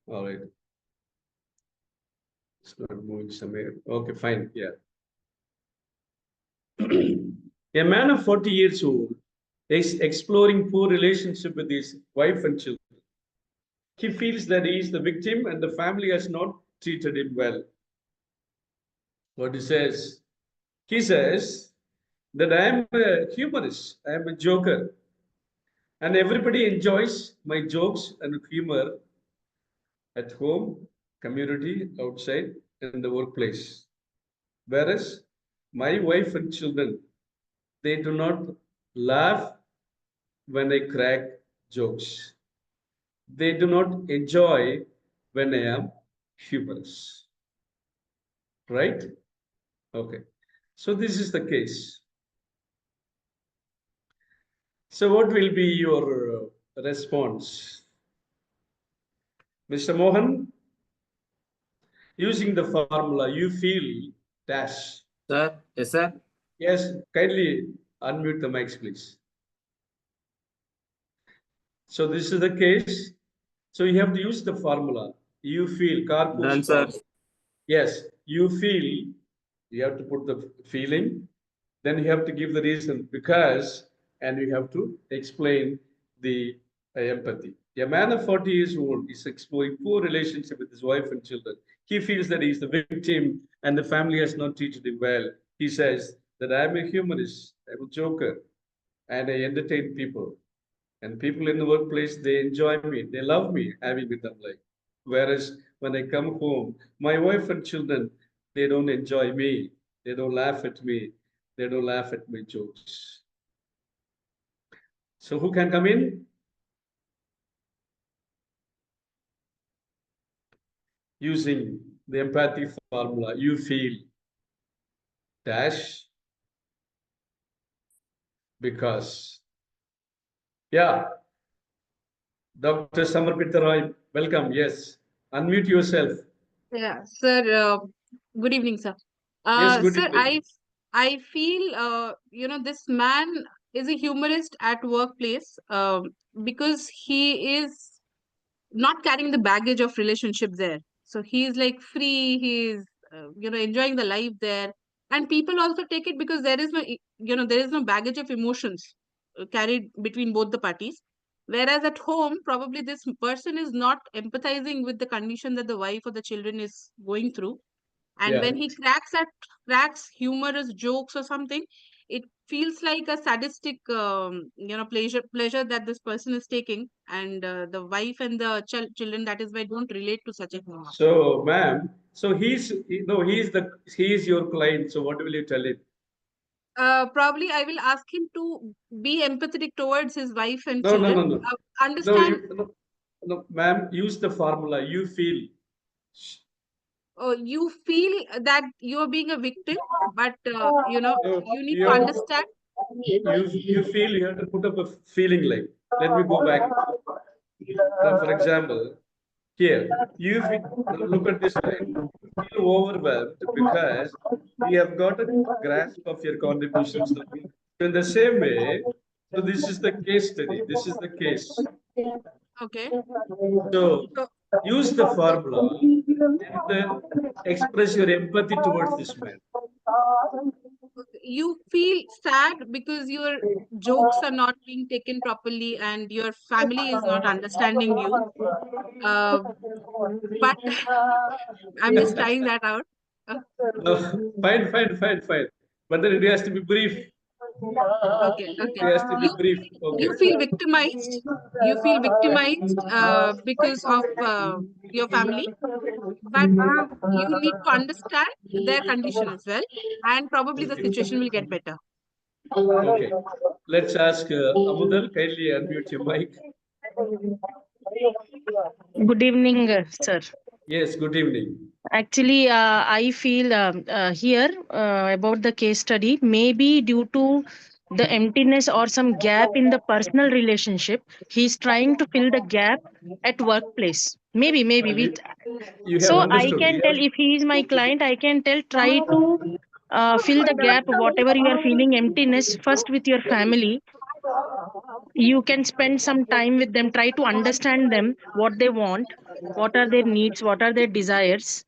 All right. It's not moving somewhere. Okay, fine. Yeah. A man of 40 years old is exploring poor relationship with his wife and children. He feels that he is the victim and the family has not treated him well. What he says? He says that I am a humorist, I am a joker, and everybody enjoys my jokes and humor at home, community, outside, in the workplace. Whereas my wife and children, they do not laugh when I crack jokes. They do not enjoy when I am humorous. Right? Okay. So this is the case. So what will be your response? Mr. Mohan, using the formula, you feel dash. Sir, yes, sir. Yes, kindly unmute the mics, please. So this is the case. So you have to use the formula. You feel, Done, sir. Yes, you feel, you have to put the feeling, then you have to give the reason because, and you have to explain the empathy. A man of 40 years old is exploring poor relationship with his wife and children. He feels that he is the victim and the family has not treated him well. He says that I'm a humorist, I'm a joker, and I entertain people. And people in the workplace, they enjoy me, they love me having with them. Like, whereas when I come home, my wife and children, they don't enjoy me, they don't laugh at me, they don't laugh at my jokes. So who can come in? Using the empathy formula, you feel dash because. Yeah. Dr. Samarpita Roy, welcome. Yes. Unmute yourself. Yeah, sir. Good evening, sir. Yes, good Sir, evening. I feel this man is a humorist at workplace because he is not carrying the baggage of relationship there. So he's like free. He's enjoying the life there, and people also take it because there is no baggage of emotions carried between both the parties. Whereas at home, probably this person is not empathizing with the condition that the wife or the children is going through. And Yeah. when he cracks humorous jokes or something, it feels like a sadistic, pleasure that this person is taking. And the wife and the children, that is why don't relate to such a humor. So, ma'am, so he's your client. So what will you tell him? Probably I will ask him to be empathetic towards his wife and No, children. no, no, no. Understand. No, ma'am, use the formula. You feel. You feel that you are being a victim, but No, you need to you understand. you feel you have to put up a feeling like. Let me go back. Now, for example, here you feel, now look at this line. You feel overwhelmed because we have got a grasp of your contributions. So in the same way, so this is the case study. This is the case. Okay. So So use the formula and then express your empathy towards this man. you feel sad because your jokes are not being taken properly and your family is not understanding you. But I'm just trying that out. Uh, Fine. But then it has to be brief. okay. It has to be brief. Okay. You feel victimized. You feel victimized because of your family, but you need to understand their condition as well, and probably the situation will get better. Okay. Let's ask Amudal, kindly unmute your mic. Good evening, sir. Yes, good evening. Actually, I feel here about the case study, maybe due to the emptiness or some gap in the personal relationship, he's trying to fill the gap at workplace. Maybe with. You have So I understood. can tell if he is my client, I can tell try to fill the gap, whatever you are feeling emptiness first with your family. You can spend some time with them, try to understand them, what they want, what are their needs, what are their desires.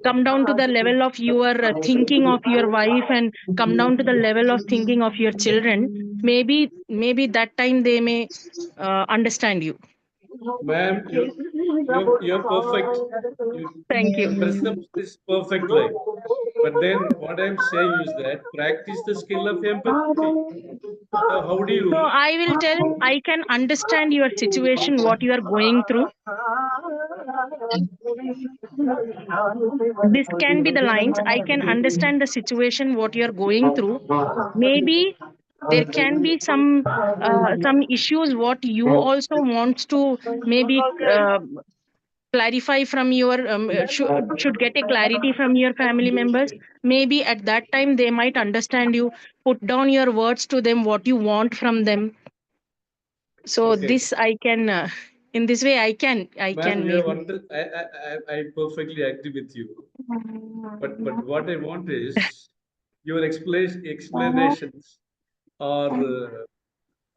Come down to the level of your thinking of your wife and come down to the level of thinking of your children. Maybe that time they may understand you. Ma'am, you're perfect. Thank you. Perception is perfect like. But then what I'm saying is that practice the skill of empathy. So how do So you? I will tell, I can understand your situation, what you are going through. This can be the lines. I can understand the situation, what you are going through. Maybe there can be some issues what you also wants to maybe clarify from your should get a clarity from your family members. Maybe at that time they might understand you. Put down your words to them, what you want from them. So Okay. this I can in this way I can Ma'am, you have maybe. I perfectly agree with you. But what I want is your explanations are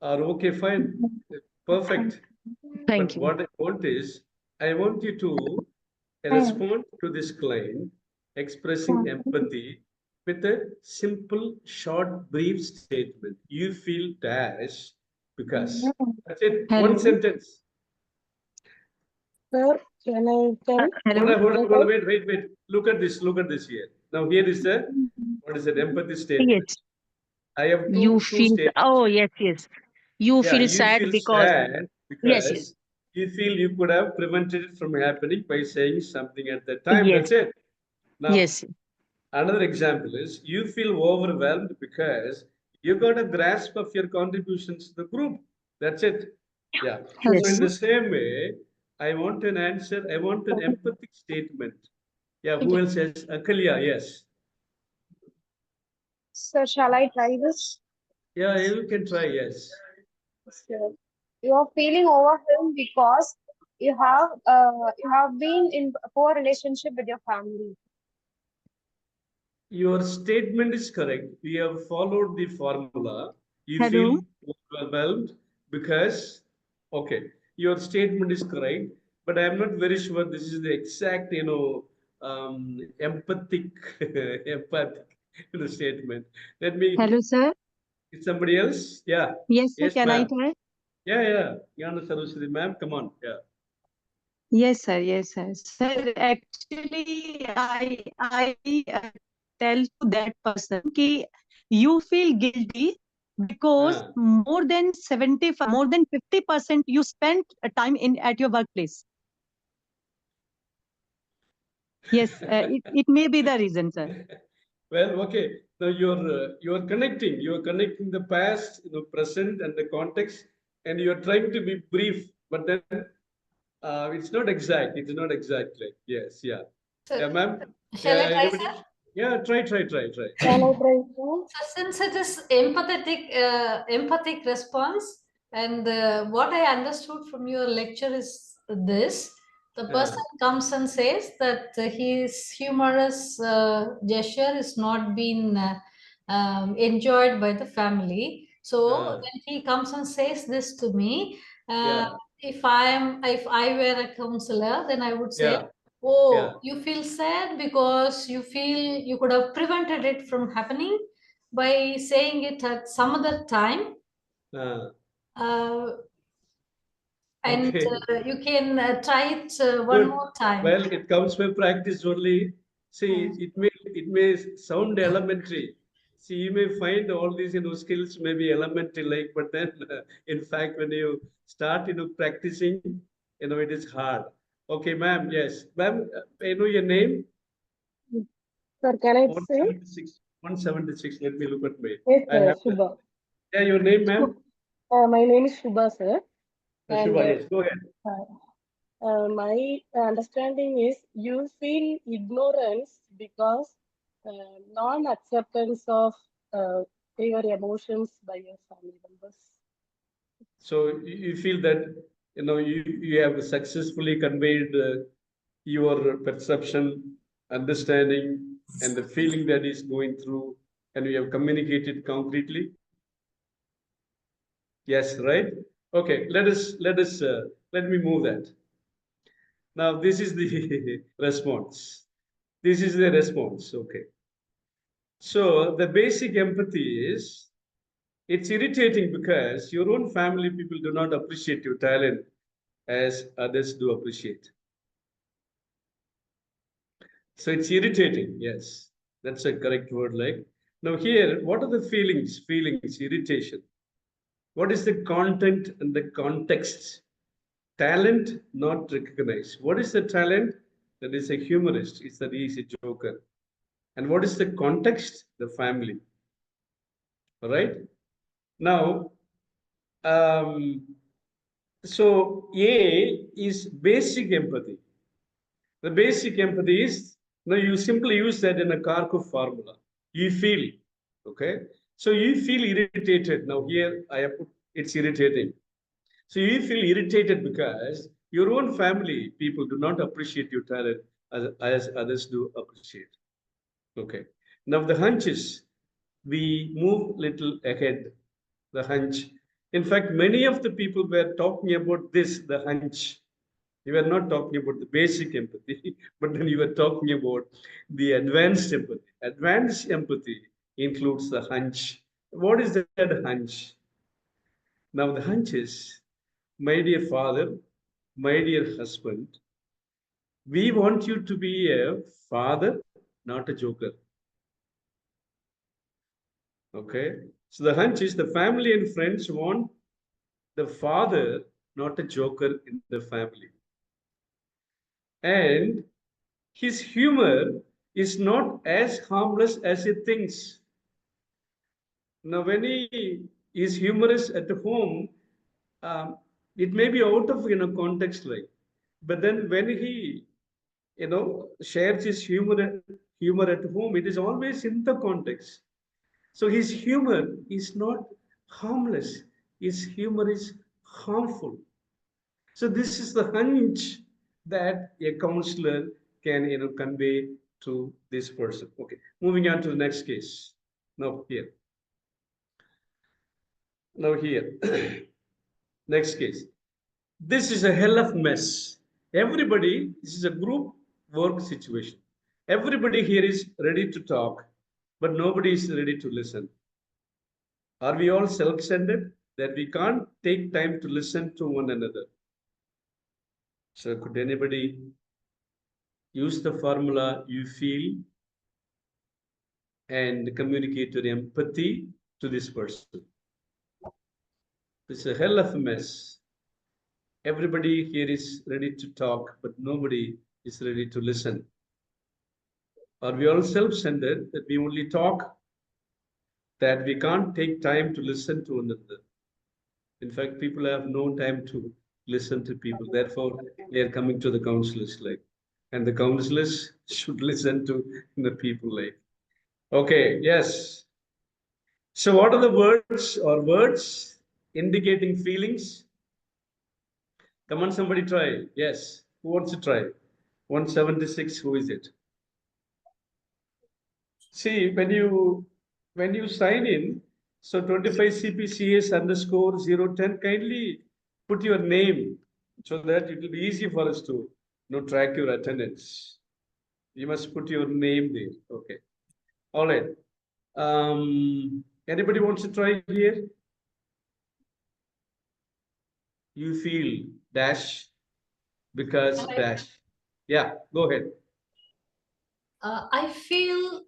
okay, fine, perfect. Thank But you. what I want is I want you to respond to this client expressing empathy with a simple, short, brief statement. You feel dash because. That's it. One sentence. Sir, can I tell? Hello. Hold on, wait. Look at this here. Now here is the what is it? Empathy statement. Yes. I have You two feel, statements. oh yes. You Yeah, feel you sad feel because sad yes. because you feel you could have prevented it from happening by saying something at that time. Yes. That's it. Now, Yes. another example is you feel overwhelmed because You got a grasp of your contributions to the group. That's it. Yeah. Yes. So in the same way, I want an answer. I want an empathic statement. Yeah. Who else has Akalia? Yes. So shall I try this? Yeah, you can try. Yes. So you are feeling overwhelmed because you have been in a poor relationship with your family. Your statement is correct. We have followed the formula. You Hello. feel overwhelmed because, okay, your statement is correct, but I am not very sure this is the exact, empathic, empathic statement. Let me, Hello, sir. is somebody else? Yeah. Yes, sir. Yes, Can I ma'am. try? Yeah. Yana Sarusri, ma'am, come on. Yeah. Yes, sir. Yes, sir. Sir, actually, I tell to that person कि you feel guilty because Ah. more than 75, more than 50% you spent time in at your workplace. Yes, it may be the reason, sir. Well, okay. Now you're connecting the past, present, and the context, and you're trying to be brief, but then it's not exact. It's not exact. Like yes, yeah, So, yeah, ma'am. shall I try, Anybody? sir? Yeah, try. Shall I try this? So since it is empathic response, and what I understood from your lecture is this: the person comes and says that his humorous gesture is not being enjoyed by the family. So when he comes and says this to me, Yeah, if I were a counselor, then I would say, yeah, oh, yeah. you feel sad because you feel you could have prevented it from happening by saying it at some other time. Uh, and Okay. you can try it one Good. more time. Well, it comes by practice only. See, it may sound elementary. See, you may find all these skills may be elementary, like, but then in fact, when you start practicing, it is hard. Okay, ma'am. Yes, ma'am. I know your name. Sir, can I say? 176. 176. Let me look at me. Yes, I sir, have. Shubha. Yeah, your name, ma'am. My name is Shubha, sir. And Shubha. Yes. Go ahead. my understanding is you feel ignorance because non-acceptance of your emotions by your family members. So you feel that you have successfully conveyed your perception, understanding, and the feeling that is going through, and you have communicated concretely. Yes, right? Okay, let me move that. Now this is the response. This is the response. Okay. So the basic empathy is it's irritating because your own family people do not appreciate your talent as others do appreciate. So it's irritating. Yes, that's a correct word. Like now, here, what are the feelings? Feelings, irritation. What is the content and the context? Talent not recognized. What is the talent? That is a humorist. It's that he is a joker. And what is the context? The family. All right. Now, um, so A is basic empathy. The basic empathy is now you simply use that in a Kharkov formula. You feel, okay? So you feel irritated. Now here I have put it's irritating. So you feel irritated because your own family people do not appreciate your talent as others do appreciate. Okay. Now the hunches, we move little ahead. The hunch. In fact, many of the people were talking about this, the hunch. You were not talking about the basic empathy, but then you were talking about the advanced empathy. Advanced empathy includes the hunch. What is that hunch? Now, the hunch is, my dear father, my dear husband, we want you to be a father, not a joker. Okay? So the hunch is the family and friends want the father, not a joker in the family. And his humor is not as harmless as he thinks. Now, when he is humorous at home, um, it may be out of context, like, but then when he shares his humor at home, it is always in the context. So his humor is not harmless. His humor is harmful. So this is the hunch that a counselor can convey to this person. Okay, moving on to the next case. Now here. Now here. Next case. This is a hell of mess. Everybody, this is a group work situation. Everybody here is ready to talk, but nobody is ready to listen. Are we all self-centered that we can't take time to listen to one another? So could anybody use the formula you feel and communicate your empathy to this person? It's a hell of a mess. Everybody here is ready to talk, but nobody is ready to listen. Are we all self-centered that we only talk, that we can't take time to listen to another? In fact, people have no time to listen to people. Therefore, they are coming to the counselors, like, and the counselors should listen to the people, like. Okay, yes. So, what are the words or words indicating feelings? Come on, somebody try. Yes. Who wants to try? 176. Who is it? See, when you sign in, so 25 CPCS underscore 010, kindly put your name so that it will be easy for us to track your attendance. You must put your name there. Okay. All right. Anybody wants to try here? You feel dash because dash. Yeah, go ahead. I feel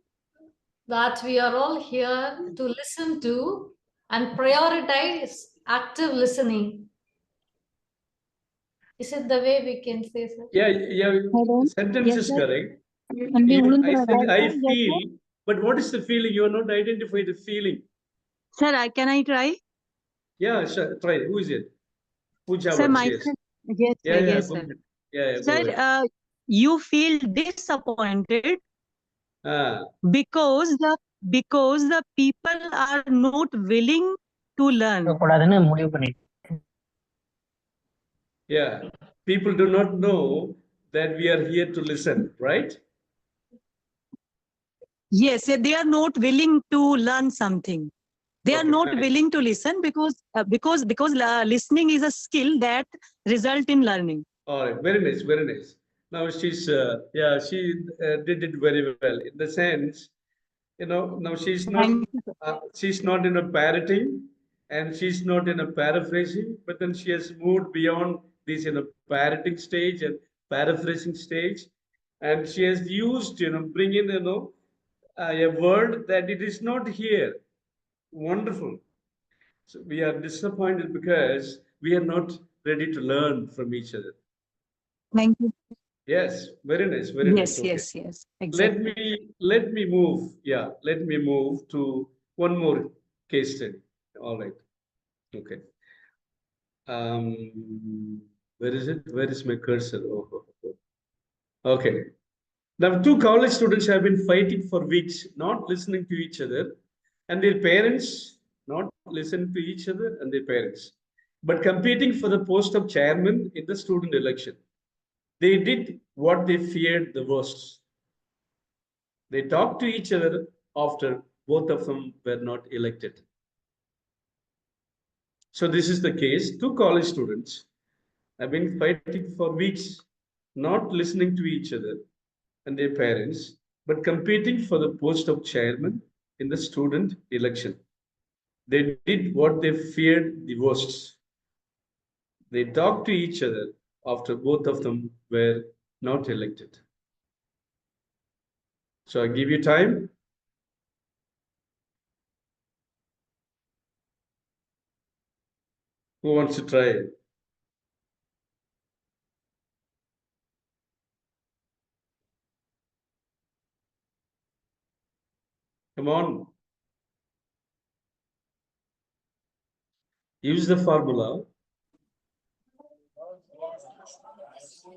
that we are all here to listen to and prioritize active listening. Is it the way we can say, sir? Yeah, sentence Yes, is sir. correct. Even I said I feel, but what is the feeling? You are not identifying the feeling. Sir, can I try? Yeah, sure. Try. Who is it? Puja Sir, words, yes. myself. Yes, sir. Yeah, Yes, go sir. ahead. Yeah, go Sir, ahead. you feel disappointed Ah, because the people are not willing to learn. yeah. People do not know that we are here to listen, right? Yes, they are not willing to learn something. They are Okay, not fine. willing to listen because listening is a skill that result in learning. All right, very nice, very nice. Now she's, she did it very well in the sense, now Thank you, sir. she's not in a parroting and she's not in a paraphrasing, but then she has moved beyond this parroting stage and paraphrasing stage, and she has used, bring in, a word that it is not here. Wonderful. So we are disappointed because we are not ready to learn from each other. Thank you. Yes, very nice, very nice. Yes, Okay. yes, exactly. Let me move. Yeah, let me move to one more case study. All right. Okay. Where is it? Where is my cursor? Okay. Now, two college students have been fighting for weeks, not listening to each other, and their parents not listening to each other and their parents, but competing for the post of chairman in the student election. They did what they feared the worst. They talked to each other after both of them were not elected. So this is the case. Two college students have been fighting for weeks, not listening to each other and their parents, but competing for the post of chairman in the student election. They did what they feared the worst. They talked to each other after both of them were not elected. So I give you time. Who wants to try it? Come on. Use the formula.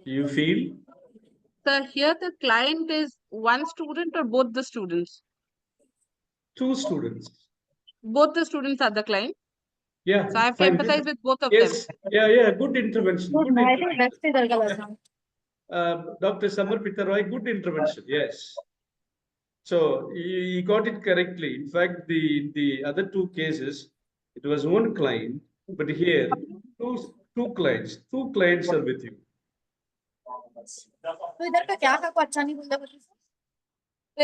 You feel? Sir, here the client is one student or both the students? 2 students. Both the students are the client. Yeah, So I have to fine. empathize with both of them. Yes, yeah, good intervention. Good I think intervention. next is Dr. Samarpita Roy, good intervention. Yes. So you got it correctly. In fact, the other 2 cases, it was one client, but here two clients. 2 clients are with you. तो इधर का क्या का अच्छा नहीं बोलता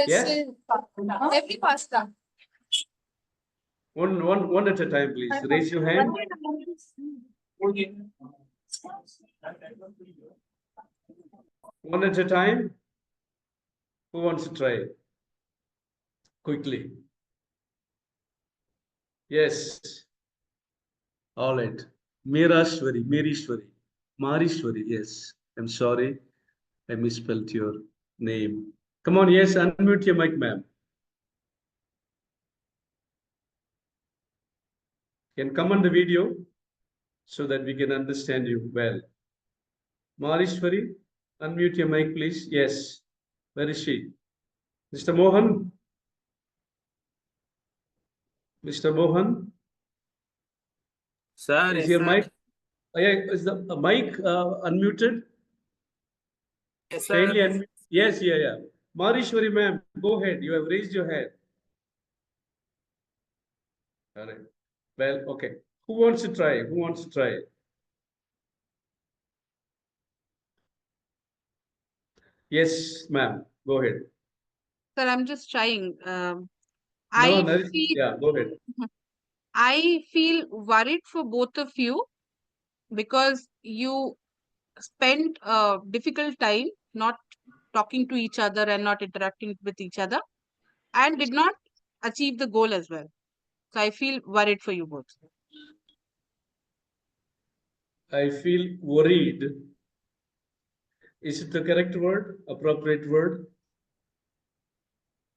Yes. Every pasta One at a time, please. Raise your hand. One at a time. Who wants to try? Quickly. Yes. All right. Mirashwari, Marishwari. Yes. I'm sorry. I misspelled your name. Come on. Yes. Unmute your mic, ma'am. Can come on the video so that we can understand you well. Marishwari, unmute your mic, please. Yes. Where is she? Mr. Mohan? Mr. Mohan? Sir, Is yes, your sir. mic? Yeah, is the mic unmuted? Yes, sir. Kindly unmute. Yes, yeah. Marishwari, ma'am, go ahead. You have raised your hand. All right. Well, okay. Who wants to try? Who wants to try? Yes, ma'am. Go ahead. Sir, I'm just trying. No, I go ahead. feel worried for both of you because you spent a difficult time not talking to each other and not interacting with each other and did not achieve the goal as well. So I feel worried for you both. I feel worried. Is it the correct word? Appropriate word?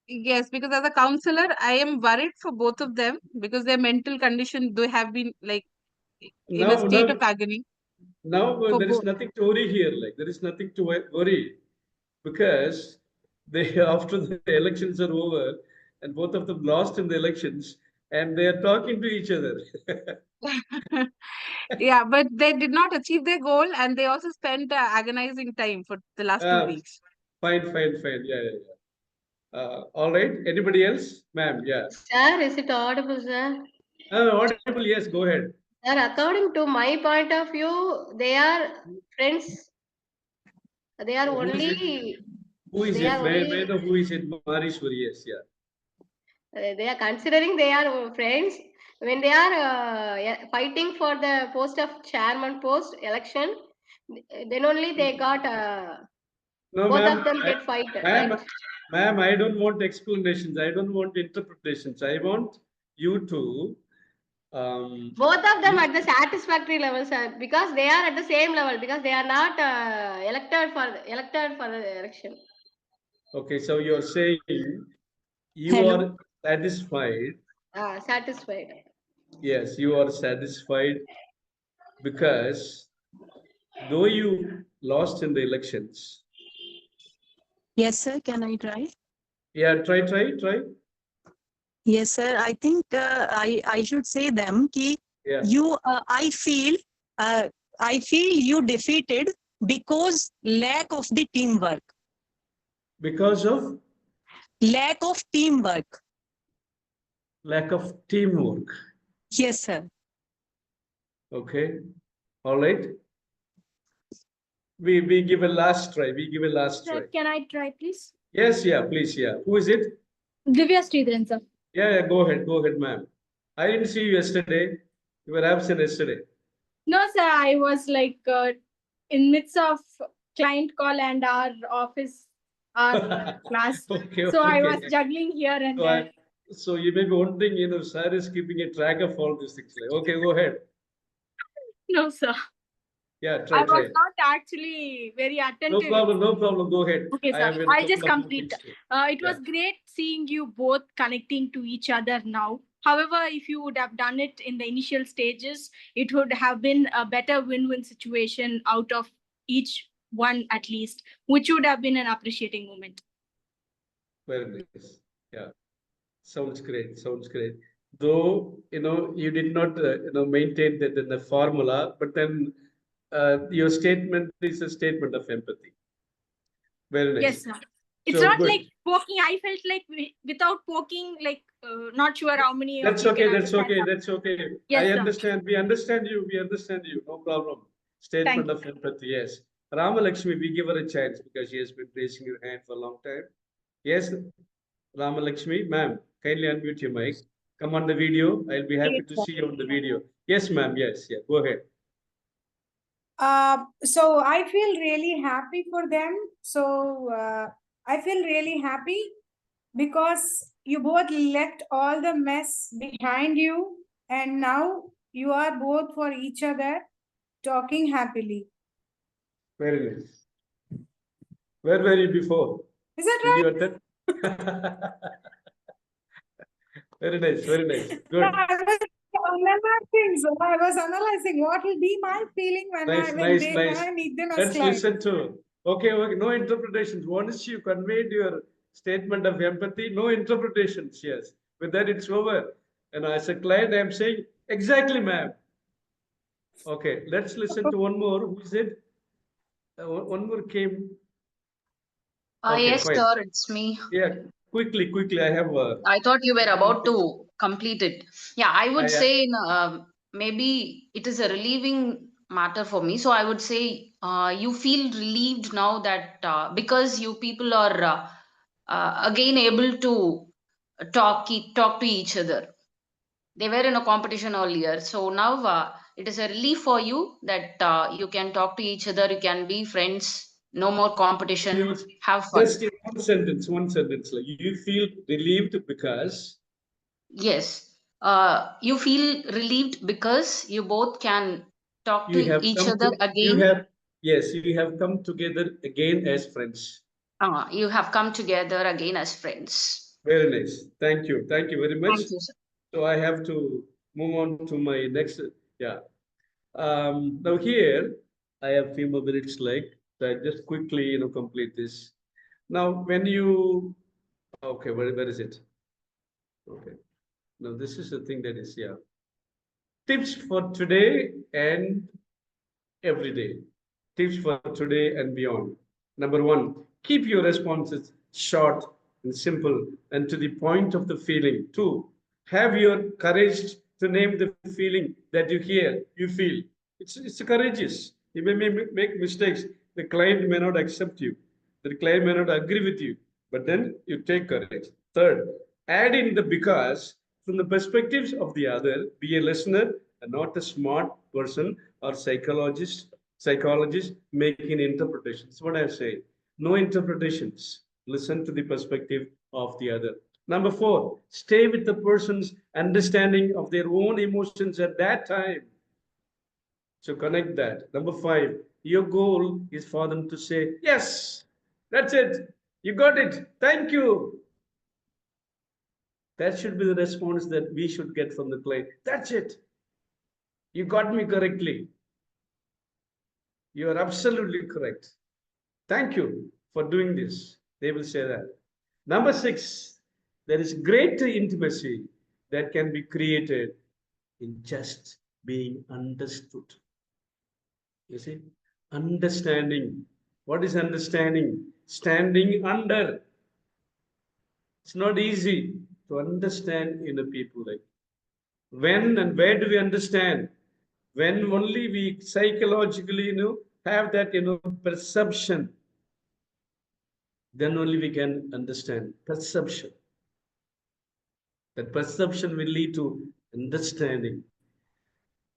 Yes, because as a counselor, I am worried for both of them because their mental condition, they have been like in a state of agony. Now For there is both. nothing to worry here. Like there is nothing to worry because they after the elections are over and both of them lost in the elections and they are talking to each other. Yeah, but they did not achieve their goal and they also spent agonizing time for the last 2 weeks. Fine. Yeah. All right. Anybody else? Ma'am, yeah. Sir, is it audible, sir? Audible, yes, go ahead. Sir, according to my point of view, they are friends. They are Who is only. it? Who is they it? are only, Who is it? Marishwari, yes, yeah. they are considering they are friends. When they are fighting for the post of chairman post election, then only they got No, both ma'am. of them get fight, right? Ma'am, I don't want explanations. I don't want interpretations. I want you to. Both of them at the satisfactory level, sir, because they are at the same level because they are not elected for the election. Okay, so you're saying you Hello. are satisfied. Satisfied. Yes, you are satisfied because though you lost in the elections. Yes, sir. Can I try? Yeah, try. Yes, sir. I think I should say them ki Yeah. you. I feel you defeated because lack of the teamwork. Because of lack of teamwork. Lack of teamwork. Yes, sir. Okay. All right. We give a last try. Sir, can I try, please? Yes, yeah, please, yeah. Who is it? Divya Sridharan, sir. Yeah, go ahead, ma'am. I didn't see you yesterday. You were absent yesterday. No, sir, I was like in midst of client call and our office, our class. Okay, So I okay. was juggling here and there. So you may be wondering, sir is keeping a track of all these things. Okay, go ahead. No, sir. Yeah, I try. was not actually very attentive. No problem. Go ahead. Okay, I sir. have a I'll just couple of more complete. things too. It was great seeing you both connecting to each other now. However, if you would have done it in the initial stages, it would have been a better win-win situation out of each one at least, which would have been an appreciating moment. Very nice. Yeah. Sounds great. Though, you did not, maintain that in the formula, but then your statement is a statement of empathy. Very nice. Yes, sir. It's So not good. like poking. I felt like without poking, like not sure how many That's of you okay. can That's understand okay. that. That's okay. Yes, I sir. understand. We understand you. No problem. Statement of empathy. Yes. Rama Lakshmi, we give her a chance because she has been raising her hand for a long time. Yes, Rama Lakshmi, ma'am, kindly unmute your mic. Come on the video. I'll be happy to see you on the video. Yes, ma'am. Yes. Yeah. Go ahead. So I feel really happy for them. I feel really happy because you both left all the mess behind you and now you are both for each other talking happily. Very nice. Where were you before? Is that Did right? you attend? Very nice. Good. I was analyzing what will be my feeling when Nice. I meet them as Let's clients. listen to. Okay. No interpretations. Once you conveyed your statement of empathy, no interpretations. Yes. With that, it's over. And as a client, I'm saying, exactly, ma'am. Okay. Let's listen to one more. Who is it? One more came. Okay, Yes, fine. sir, it's me. Yeah. Quickly. I have. I thought you were about to complete it. Yeah, I would say maybe it is a relieving matter for me. So I would say you feel relieved now that because you people are again able to talk to each other. They were in a competition earlier, so now it is a relief for you that you can talk to each other. You can be friends. No more competition. Have fun. Just in one sentence. Like you feel relieved because. Yes. You feel relieved because you both can talk to You have each come other to, again. you have come together again as friends. You have come together again as friends. Very nice. Thank you very much. Thank you, sir. So I have to move on to my next. Yeah. Now here I have few more minutes like. So I just quickly complete this. Now when you, okay, where is it? Okay. Now this is the thing that is, yeah. Tips for today and every day. Tips for today and beyond. Number one, keep your responses short and simple and to the point of the feeling. Two, have your courage to name the feeling that you feel. It's courageous. You may make mistakes. The client may not accept you. The client may not agree with you, but then you take courage. Third, add in the because from the perspectives of the other. Be a listener and not a smart person or psychologist making interpretations. What I say, no interpretations. Listen to the perspective of the other. Number four, stay with the person's understanding of their own emotions at that time. So connect that. Number five, your goal is for them to say, yes, that's it. You got it. Thank you. That should be the response that we should get from the client. That's it. You got me correctly. You are absolutely correct. Thank you for doing this. They will say that. Number six, there is great intimacy that can be created in just being understood. You see, understanding. What is understanding? Standing under. It's not easy to understand people like. When and where do we understand? When only we psychologically, have that, perception, then only we can understand perception. That perception will lead to understanding.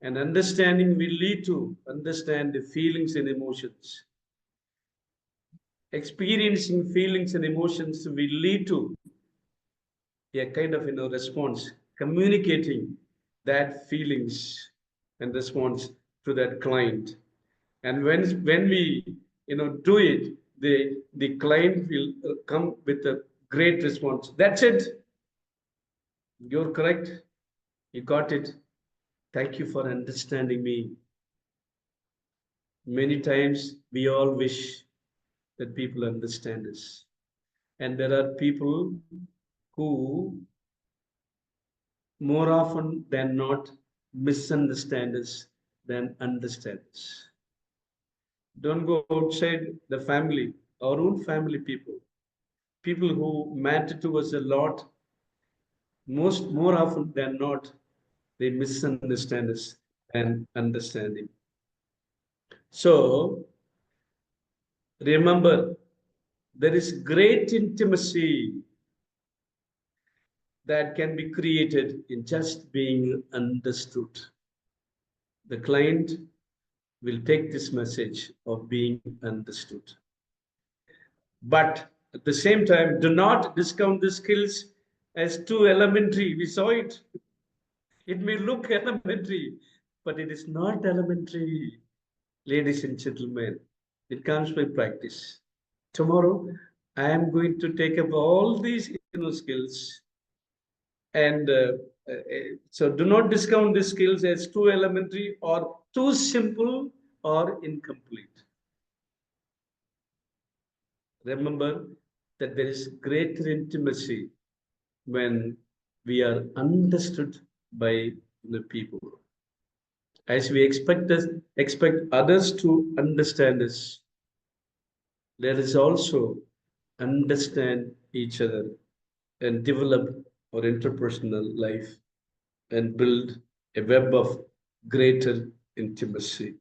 And understanding will lead to understand the feelings and emotions. Experiencing feelings and emotions will lead to a kind of response, communicating that feelings and response to that client. And when we do it, the client will come with a great response. That's it. You're correct. You got it. Thank you for understanding me. Many times we all wish that people understand us. And there are people who more often than not misunderstand us than understand us. Don't go outside the family, our own family people who matter to us a lot, more often than not, they misunderstand us and understanding. So remember, there is great intimacy that can be created in just being understood. The client will take this message of being understood. But at the same time, do not discount the skills as too elementary. We saw it. It may look elementary, but it is not elementary. Ladies and gentlemen, it comes by practice. Tomorrow, I am going to take up all these skills. And so do not discount these skills as too elementary or too simple or incomplete. Remember that there is greater intimacy when we are understood by the people. As we expect others to understand us, let us also understand each other and develop our interpersonal life and build a web of greater intimacy.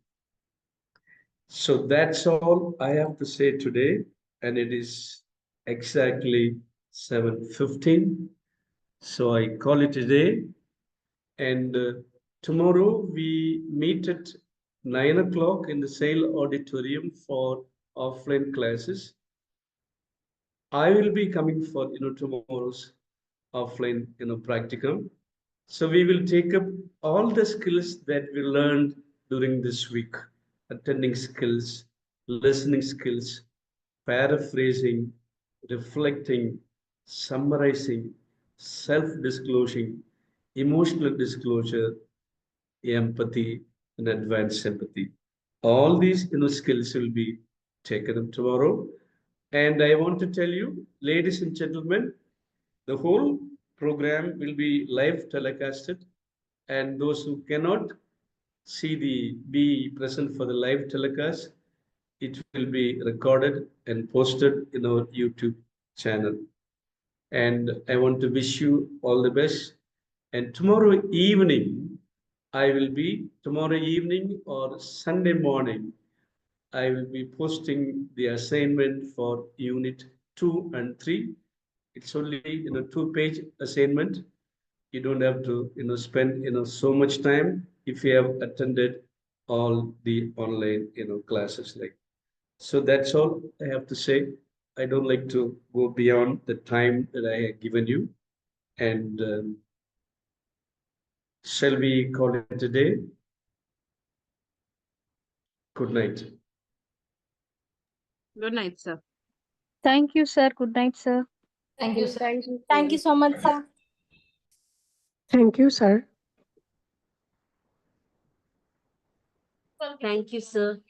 So that's all I have to say today, and it is exactly 7:15. So I call it a day, and tomorrow we meet at 9 o'clock in the Sale Auditorium for offline classes. I will be coming for tomorrow's offline practicum. So we will take up all the skills that we learned during this week: attending skills, listening skills, paraphrasing, reflecting, summarizing, self-disclosing, emotional disclosure, empathy, and advanced sympathy. All these skills will be taken up tomorrow. And I want to tell you, ladies and gentlemen, the whole program will be live telecasted, and those who cannot be present for the live telecast, it will be recorded and posted in our YouTube channel. And I want to wish you all the best. And tomorrow evening or Sunday morning, I will be posting the assignment for Unit 2 and 3. It's only 2-page assignment. You don't have to spend so much time if you have attended all the online classes. So that's all I have to say. I don't like to go beyond the time that I have given you. And shall we call it a day? Good night. Good night, sir. Thank you, sir. Good night, sir. Thank you, sir. Thank you so much, sir. Thank you, sir. Thank you, sir.